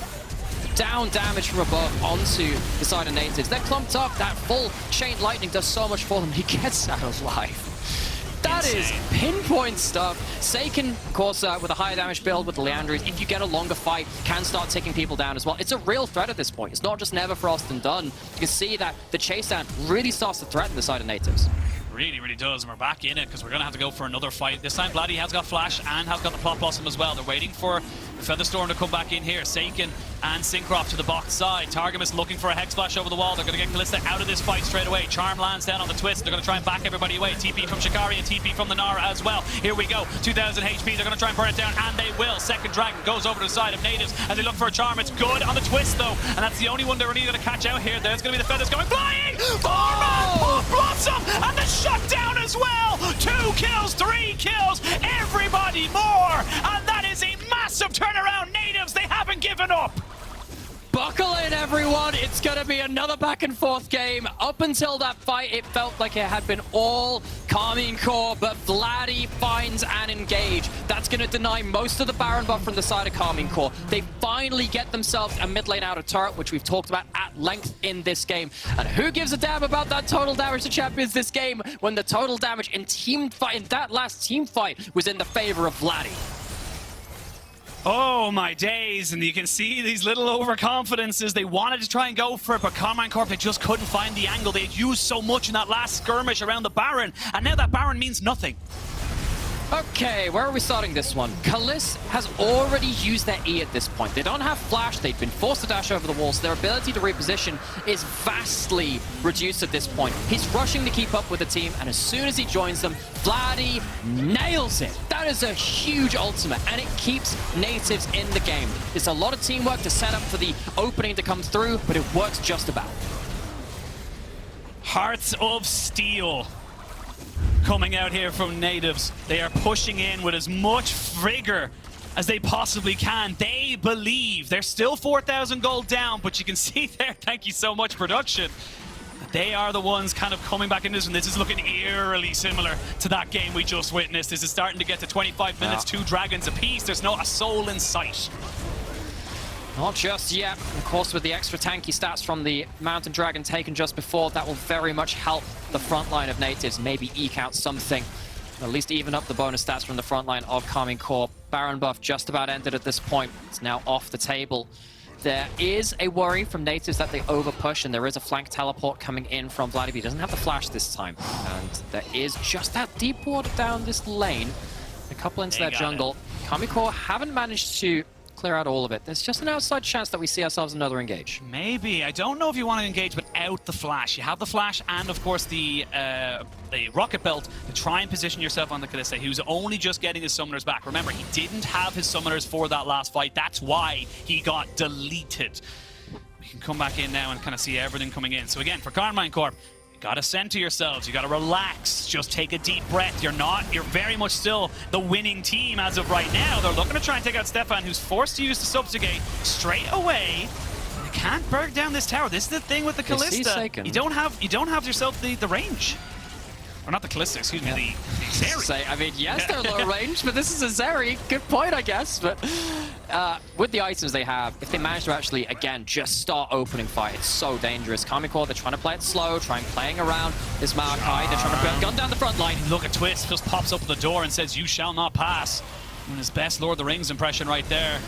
down damage from above onto the side of Nativz. They're clumped up. That full chain lightning does so much for them. He gets out alive. That is pinpoint stuff. Seiken, of course, with a higher damage build with the Leandries, if you get a longer fight, can start taking people down as well. It's a real threat at this point. It's not just Never Frost and done. You can see that the chase down really starts to threaten the side of Nativz. Really does, and we're back in it because we're going to have to go for another fight. This time Vladdy has got Flash and has got the Plot Blossom as well. They're waiting for Featherstorm to come back in here. Seiken and Syncroft to the box side. Targamas looking for a Hex Flash over the wall. They're going to get Kalista out of this fight straight away. Charm lands down on the twist. They're going to try and back everybody away. TP from Shikari and TP from the Nara as well. Here we go. 2000 HP. They're going to try and burn it down, and they will. Second Dragon goes over to the side of Nativz as they look for a Charm. It's good on the twist, though, and that's the only one they're really going to catch out here. There's going to be the Feathers going flying. 4-man Plot Blossom and the shutdown as well. 2 kills, 3 kills, everybody more, and that is a massive turnaround. Nativz, they haven't given up. Buckle in, everyone. It's going to be another back and forth game. Up until that fight, it felt like it had been all Karmine Corp, but Vladdy finds and engage. That's going to deny most of the Baron buff from the side of Karmine Corp. They finally get themselves a mid lane outer turret, which we've talked about at length in this game. And who gives a damn about that total damage to champions this game when the total damage in team fight, in that last team fight, was in the favor of Vladdy? Oh my days, and you can see these little overconfidences. They wanted to try and go for it, but Karmine Corp, they just couldn't find the angle. They had used so much in that last skirmish around the Baron, and now that Baron means nothing. Okay, where are we starting this one? Kalist has already used their E at this point. They don't have Flash, they've been forced to dash over the wall, so their ability to reposition is vastly reduced at this point. He's rushing to keep up with the team, and as soon as he joins them, Vladdy nails it. That is a huge ultimate, and it keeps Nativz in the game. It's a lot of teamwork to set up for the opening to come through, but it works just about. Hearts of Steel coming out here from Nativz. They are pushing in with as much vigor as they possibly can. They believe. They're still 4,000 gold down, but you can see there, thank you so much, production, they are the ones kind of coming back in this, and this is looking eerily similar to that game we just witnessed. This is starting to get to 25 minutes, 2 dragons apiece. There's not a soul in sight. Not just yet. Of course, with the extra tanky stats from the Mountain Dragon taken just before, that will very much help the front line of Nativz maybe eke out something. At least even up the bonus stats from the front line of Karmine Corp. Baron buff just about ended at this point. It's now off the table. There is a worry from Nativz that they over-push, and there is a flank teleport coming in from Vladdy. He doesn't have the flash this time. And there is just that deep water down this lane. A couple into their jungle. Karmine Corp haven't managed to clear out all of it. There's just an outside chance that we see ourselves another engage. Maybe. I don't know if you want to engage without the flash. You have the flash and, of course, the rocket belt to try and position yourself on the Kalista, who's only just getting his summoners back. Remember, he didn't have his summoners for that last fight. That's why he got deleted. We can come back in now and kind of see everything coming in. So again, for Karmine Corp, gotta center yourselves, you gotta relax, just take a deep breath. You're very much still the winning team as of right now. They're looking to try and take out Stefan, who's forced to use the subjugate straight away. They can't burn down this tower. This is the thing with the Kalista. You don't have yourself the range. Or not the Kalista, excuse me, the Zeri. I mean, yes, they're low range, but this is a Zeri. Good point, I guess. But with the items they have, if they manage to actually, again, just start opening fight, it's so dangerous. Karmine Corp, they're trying to play it slow, playing around this Maokai. They're trying to gun down the front line. Look at Twist, just pops up the door and says, "You shall not pass." Doing his best Lord of the Rings impression right there.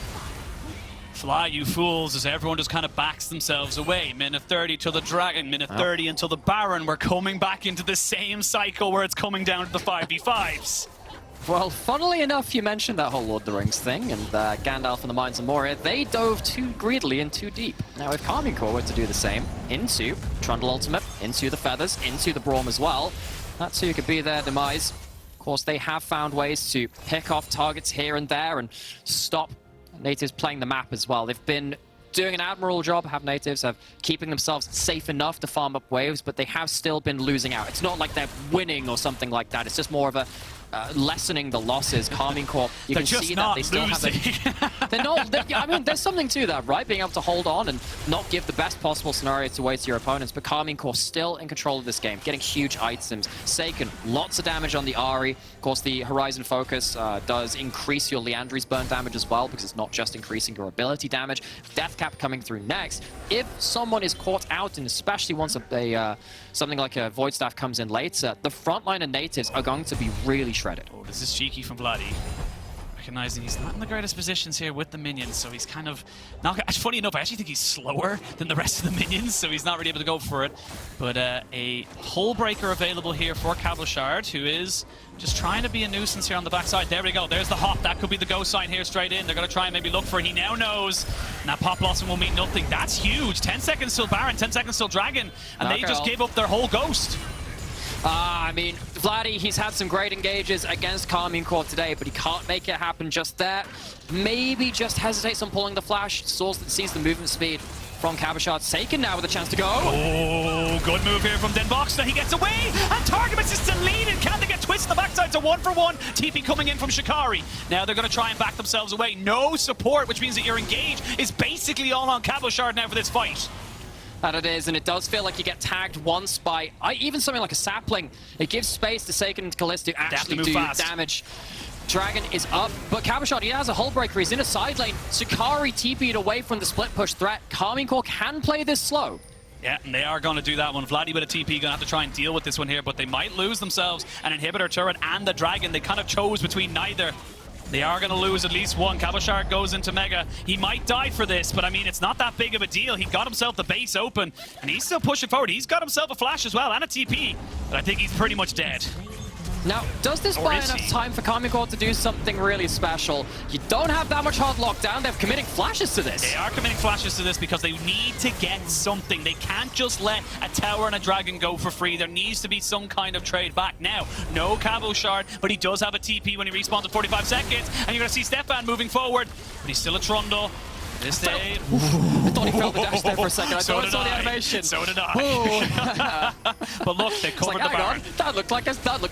Fly, you fools, as everyone just kind of backs themselves away. Minute 30 till the Dragon, minute 30 until the Baron. We're coming back into the same cycle where it's coming down to the 5v5s. Well, funnily enough, you mentioned that whole Lord of the Rings thing, and Gandalf and the Mines of Moria, they dove too greedily and too deep. Now, if Karmine Corp were to do the same, into Trundle Ultimate, into the Feathers, into the Braum as well, that too could be their demise. course, they have found ways to pick off targets here and there and stop Nativz playing the map as well. They've been doing an admirable job, have Nativz, of keeping themselves safe enough to farm up waves, but they have still been losing out. It's not like they're winning or something like that. It's just more of a lessening the losses. Karmine Corp, you can see that they still have they're not. I mean, there's something to that, right? Being able to hold on and not give the best possible scenarios away to your opponents. But Karmine Corp still in control of this game, getting huge items. Seiken, lots of damage on the Ahri. Of course, the Horizon Focus does increase your Liandry's burn damage as well, because it's not just increasing your ability damage. Deathcap coming through next. If someone is caught out, and especially once something like a Void Staff comes in later, the frontline and Nativz are going to be really shredded. Oh, this is cheeky from Vladdy. Recognizing he's not in the greatest positions here with the minions, so he's kind of not. Funny enough, I actually think he's slower than the rest of the minions, so he's not really able to go for it. But a hull breaker available here for Cabochard, who is just trying to be a nuisance here on the backside. There we go. There's the hop. That could be the go sign here straight in. They're going to try and maybe look for it. He now knows. And that pop blossom will mean nothing. That's huge. 10 seconds till Baron, 10 seconds till Dragon, and they just gave up their whole ghost. I mean, Vladdy, he's had some great engages against Karmine Corp today, but he can't make it happen just there. Maybe just hesitates on pulling the flash. Source that sees the movement speed from Cabochard. Seiken now with a chance to go. Oh, good move here from Denboxna. He gets away, and Targamas is deleted. Can they get twisted the backside to 1-for-1? TP coming in from Shikari. Now they're going to try and back themselves away. No support, which means that your engage is basically all on Cabochard now for this fight. And it is, and it does feel like you get tagged once by even something like a sapling. It gives space to Seiken and Kalista to actually do damage. Dragon is up, but Cabochard, he has a hull breaker. He's in a side lane. Shikari TP'd away from the split push threat. Karmine Corp can play this slow. Yeah, and they are going to do that one. Vladdy with a TP going to have to try and deal with this one here, but they might lose themselves an inhibitor turret and the Dragon. They kind of chose between neither. They are going to lose at least one. Cabochard goes into Mega. He might die for this, but I mean, it's not that big of a deal. He got himself the base open, and he's still pushing forward. He's got himself a flash as well, and a TP, but I think he's pretty much dead. Now, does this buy enough time for Karmine Corp to do something really special? You don't have that much hard lockdown. They're committing flashes to this. They are committing flashes to this because they need to get something. They can't just let a tower and a dragon go for free. There needs to be some kind of trade back. Now, no Cabochard, but he does have a TP when he respawns in 45 seconds. And you're going to see Stefan moving forward, but he's still a Trundle. This day... I thought he felt the dash there for a second. I saw the animation. So did I. But look, they covered the Baron. That looked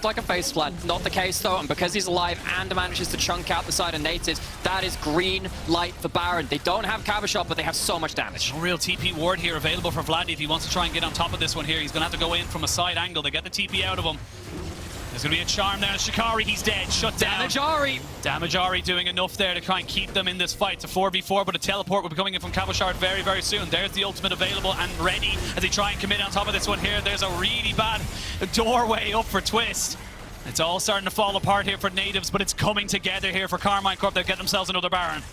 like a face plant. Not the case though, and because he's alive and manages to chunk out the side of Nativz, that is green light for Baron. They don't have Cabochard, but they have so much damage. No real TP ward here available for Vladdy if he wants to try and get on top of this one here. He's going to have to go in from a side angle. They get the TP out of him. There's going to be a charm there. Shikari, he's dead. Shut down. Damage Ahri doing enough there to try and keep them in this fight. It's a 4v4, but a teleport will be coming in from Cabochard very, very soon. There's the ultimate available and ready as they try and commit on top of this one here. There's a really bad doorway up for Twist. It's all starting to fall apart here for Nativz, but it's coming together here for Karmine Corp. They'll get themselves another Baron.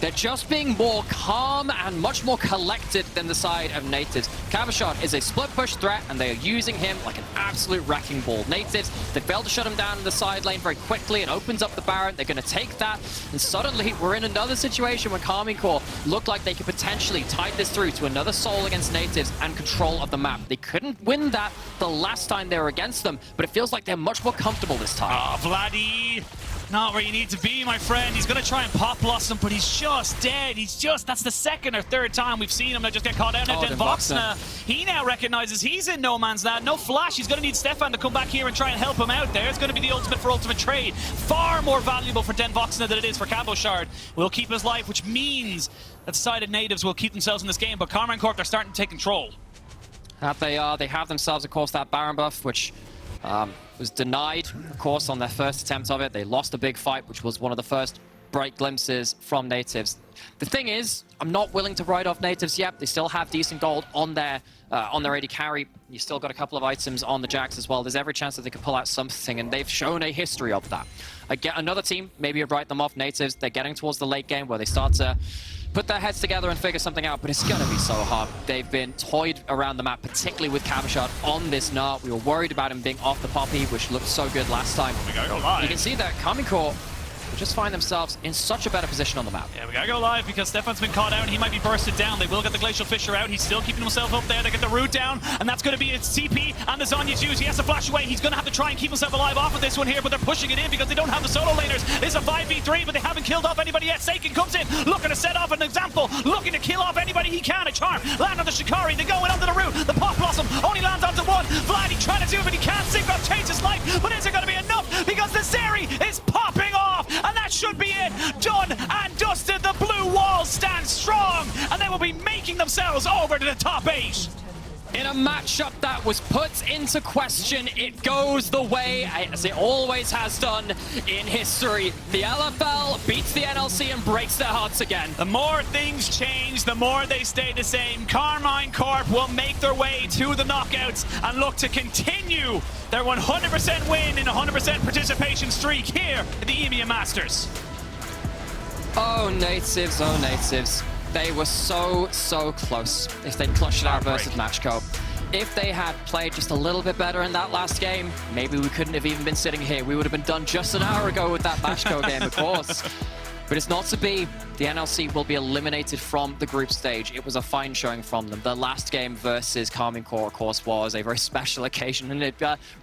They're just being more calm and much more collected than the side of Nativz. Cabochard is a split push threat, and they are using him like an absolute wrecking ball. Nativz, they failed to shut him down in the side lane very quickly. It opens up the Baron. They're going to take that, and suddenly we're in another situation where Karmine Corp looked like they could potentially tide this through to another soul against Nativz and control of the map. They couldn't win that the last time they were against them, but it feels like they're much more comfortable this time. Oh, Vladdy! Not where you need to be, my friend. He's going to try and pop blossom, but he's just dead. That's the second or third time we've seen him just get caught out. And Denboxna, he now recognizes he's in no man's land. No flash. He's going to need Stefan to come back here and try and help him out there. It's going to be the ultimate for ultimate trade. Far more valuable for Denboxna than it is for Cabochard. Will keep his life, which means that the side of Nativz will keep themselves in this game, but Karmine Corp, they're starting to take control. That they are. They have themselves, of course, that Baron buff, which... was denied, of course, on their first attempt of it. They lost a big fight, which was one of the first bright glimpses from Nativz. The thing is, I'm not willing to write off Nativz yet. They still have decent gold on their AD carry. You still got a couple of items on the Jax as well. There's every chance that they could pull out something, and they've shown a history of that. Another team, maybe you'd write them off. Nativz, they're getting towards the late game where they start to put their heads together and figure something out, but it's going to be so hard. They've been toyed around the map, particularly with Cabochard on this Gnar. We were worried about him being off the Poppy, which looked so good last time. You can see that Karmine Corp, will just find themselves in such a better position on the map. Yeah, we gotta go live because Stefan's been caught out and he might be bursted down. They will get the Glacial Fissure out. He's still keeping himself up there. They get the root down, and that's gonna be his CP and the Zhonya's use. He has to flash away. He's gonna have to try and keep himself alive off of this one here, but they're pushing it in because they don't have the solo laners. It's a 5v3, but they haven't killed off anybody yet. Seiken comes in, looking to set off an example, looking to kill off anybody he can. A charm, land on the Shikari, they go in onto the root. The Pop Blossom only lands onto one. Vladi trying to do it, but he can't. Synchro change his life, but is it gonna be enough? Because the Zeri is popping off, and that should be it. Done and dusted. The blue wall stands strong, and they will be making themselves over to the top 8. In a matchup that was put into question, it goes the way, as it always has done in history. The LFL beats the NLC and breaks their hearts again. The more things change, the more they stay the same. Karmine Corp will make their way to the knockouts and look to continue their 100% win in 100% participation streak here at the EMEA Masters. Oh, Nativz, oh, Nativz. They were so close if they'd clutched it out versus Matchco. If they had played just a little bit better in that last game, maybe we couldn't have even been sitting here. We would have been done just an hour ago with that Matchco game, of course. But it's not to be. The NLC will be eliminated from the group stage. It was a fine showing from them. The last game versus Karmine Corp, of course, was a very special occasion, and it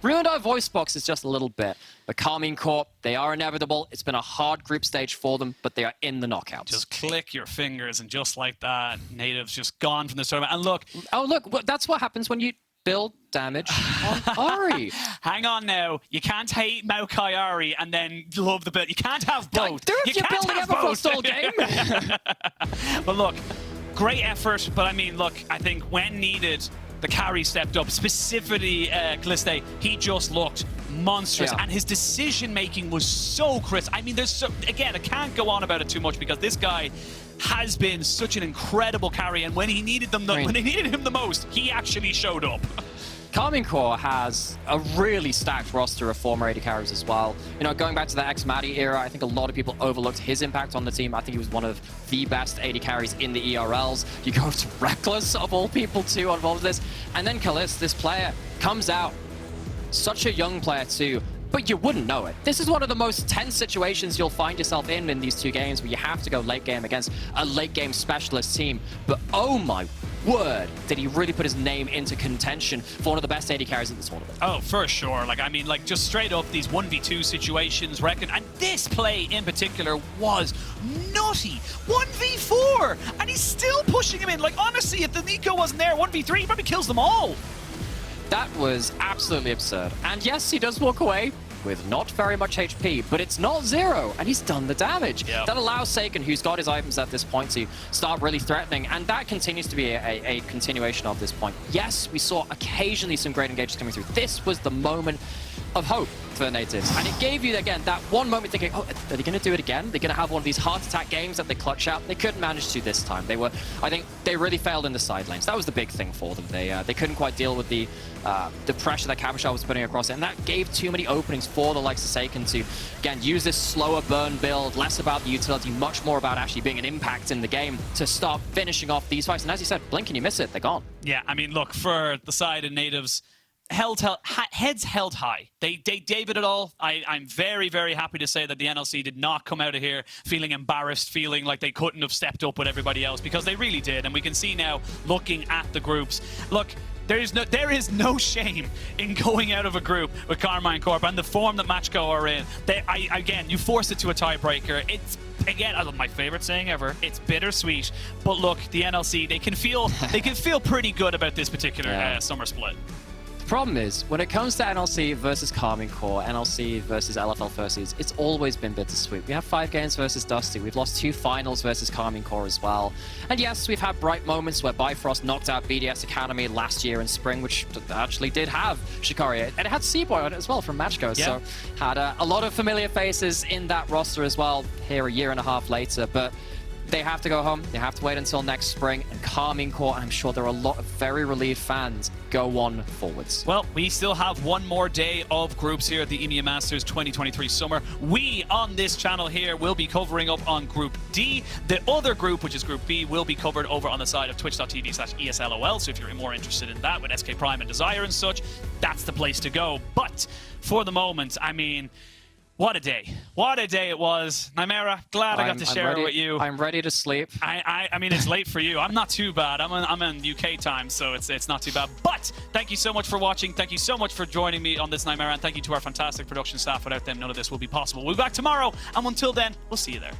ruined our voice boxes just a little bit. But Karmine Corp, they are inevitable. It's been a hard group stage for them, but they are in the knockouts. Just click your fingers, and just like that, Nativz just gone from the tournament. And look. Oh, look, that's what happens when you build damage on Ahri. Hang on now. You can't hate Maokai Ahri and then love the build. You can't have both. You're building Everfrost all game. But look, great effort. But I mean, look, I think when needed, the carry stepped up. Specifically, Calliste, he just looked monstrous. Yeah. And his decision-making was so crisp. I mean, there's so... Again, I can't go on about it too much because this guy has been such an incredible carry, and when he needed them, when they needed him the most, he actually showed up. Karmine Corp has a really stacked roster of former AD carries as well. You know, going back to the ex-Maddie era, I think a lot of people overlooked his impact on the team. I think he was one of the best AD carries in the ERLs. You go to Reckless, of all people, too, on all of this. And then Kalist, this player, comes out. Such a young player, too. But you wouldn't know it. This is one of the most tense situations you'll find yourself in these two games where you have to go late game against a late game specialist team. But oh my word, did he really put his name into contention for one of the best AD carries in the tournament. Oh, for sure. Like, I mean, like, just straight up, these 1v2 situations, reckon, and this play in particular was nutty. 1v4, and he's still pushing him in. Like, honestly, if the Nico wasn't there, 1v3, he probably kills them all. That was absolutely absurd. And yes, he does walk away with not very much HP, but it's not zero, and he's done the damage. Yep. That allows Seiken, who's got his items at this point, to start really threatening, and that continues to be a continuation of this point. Yes, we saw occasionally some great engagements coming through. This was the moment of hope for Nativz, and it gave you, again, that one moment thinking, oh, are they going to do it again? They're going to have one of these heart attack games that they clutch out. They couldn't manage to this time. They were, I think, they really failed in the side lanes. That was the big thing for them. They couldn't quite deal with the pressure that Cabochard was putting across it, and that gave too many openings for the likes of Seiken to, again, use this slower burn build, less about the utility, much more about actually being an impact in the game to start finishing off these fights. And as you said, blink and you miss it, they're gone. Yeah, I mean, look, for the side of Nativz, heads held high. They gave it all. I'm very, very happy to say that the NLC did not come out of here feeling embarrassed, feeling like they couldn't have stepped up with everybody else, because they really did. And we can see now, looking at the groups, look, there is no shame in going out of a group with Karmine Corp and the form that Matchco are in. Again, you force it to a tiebreaker. It's, again, my favorite saying ever. It's bittersweet, but look, the NLC, they can feel pretty good about this particular summer split. The problem is, when it comes to NLC versus Karmine Corp, NLC versus LFL versus, it's always been bittersweet. We have 5 games versus Dusty. We've lost 2 finals versus Karmine Corp as well. And yes, we've had bright moments where Bifrost knocked out BDS Academy last year in spring, which actually did have Shikari. And it had Seaboy on it as well from Matchco. Yeah. So had a lot of familiar faces in that roster as well here a year and a half later. But they have to go home. They have to wait until next spring. And Karmine Corp, I'm sure there are a lot of very relieved fans, go on forwards. Well, we still have one more day of groups here at the EMEA Masters 2023 Summer. We, on this channel here, will be covering up on Group D. The other group, which is Group B, will be covered over on the side of twitch.tv/ESLOL. So if you're more interested in that with SK Prime and Desire and such, that's the place to go. But for the moment, I mean, What a day. What a day it was. Nymera, glad I got to share it with you. I'm ready to sleep. I mean, it's late for you. I'm not too bad. I'm in UK time, so it's not too bad. But thank you so much for watching. Thank you so much for joining me on this Nymera, and thank you to our fantastic production staff. Without them, none of this will be possible. We'll be back tomorrow, and until then, we'll see you there.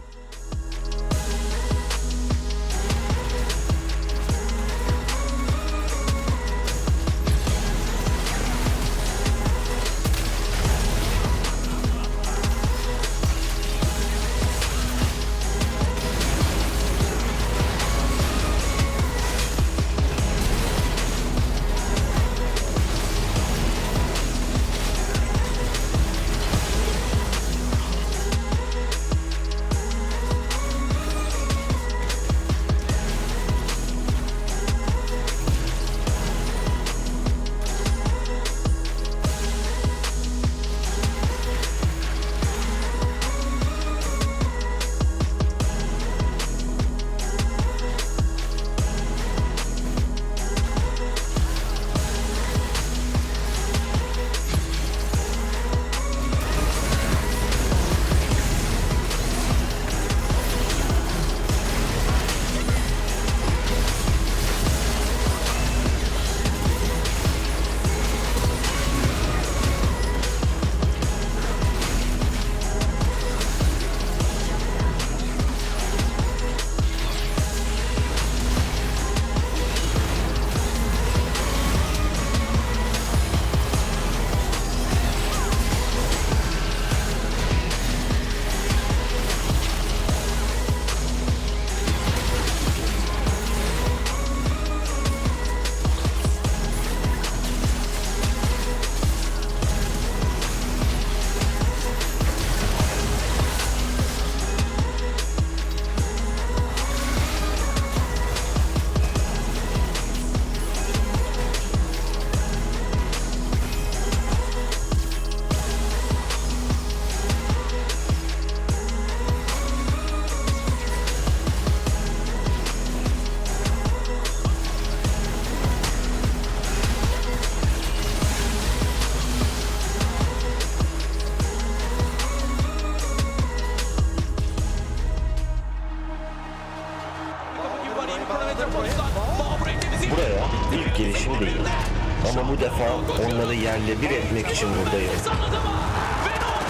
Buraya ilk gelişim değil. Ama bu defa onları yerle bir etmek için buradayım.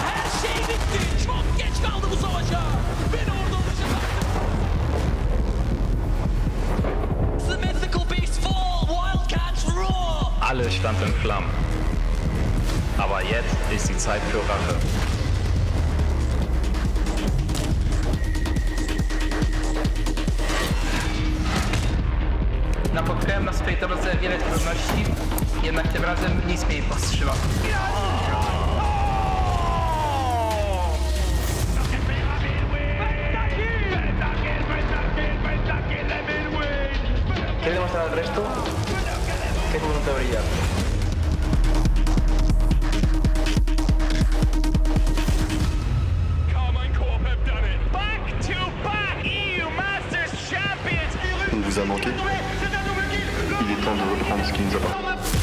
Her şey bitti. Çok geç kaldı bu savaşa. Beni orada olacak. The mythical beasts fall. Wildcats roar. Alles stand in Flammen. Aber jetzt ist die Zeit für Rache. Napotkałem na swojej drodze wiele trudności, jednak tym razem nic mnie nie powstrzyma. ¿Qué le demostrar al resto? Que es un punto brillante. Karmine Corp have done it. Back to back EU Masters Champions. On vous a manqué. Il est temps de reprendre ce qui nous appartient.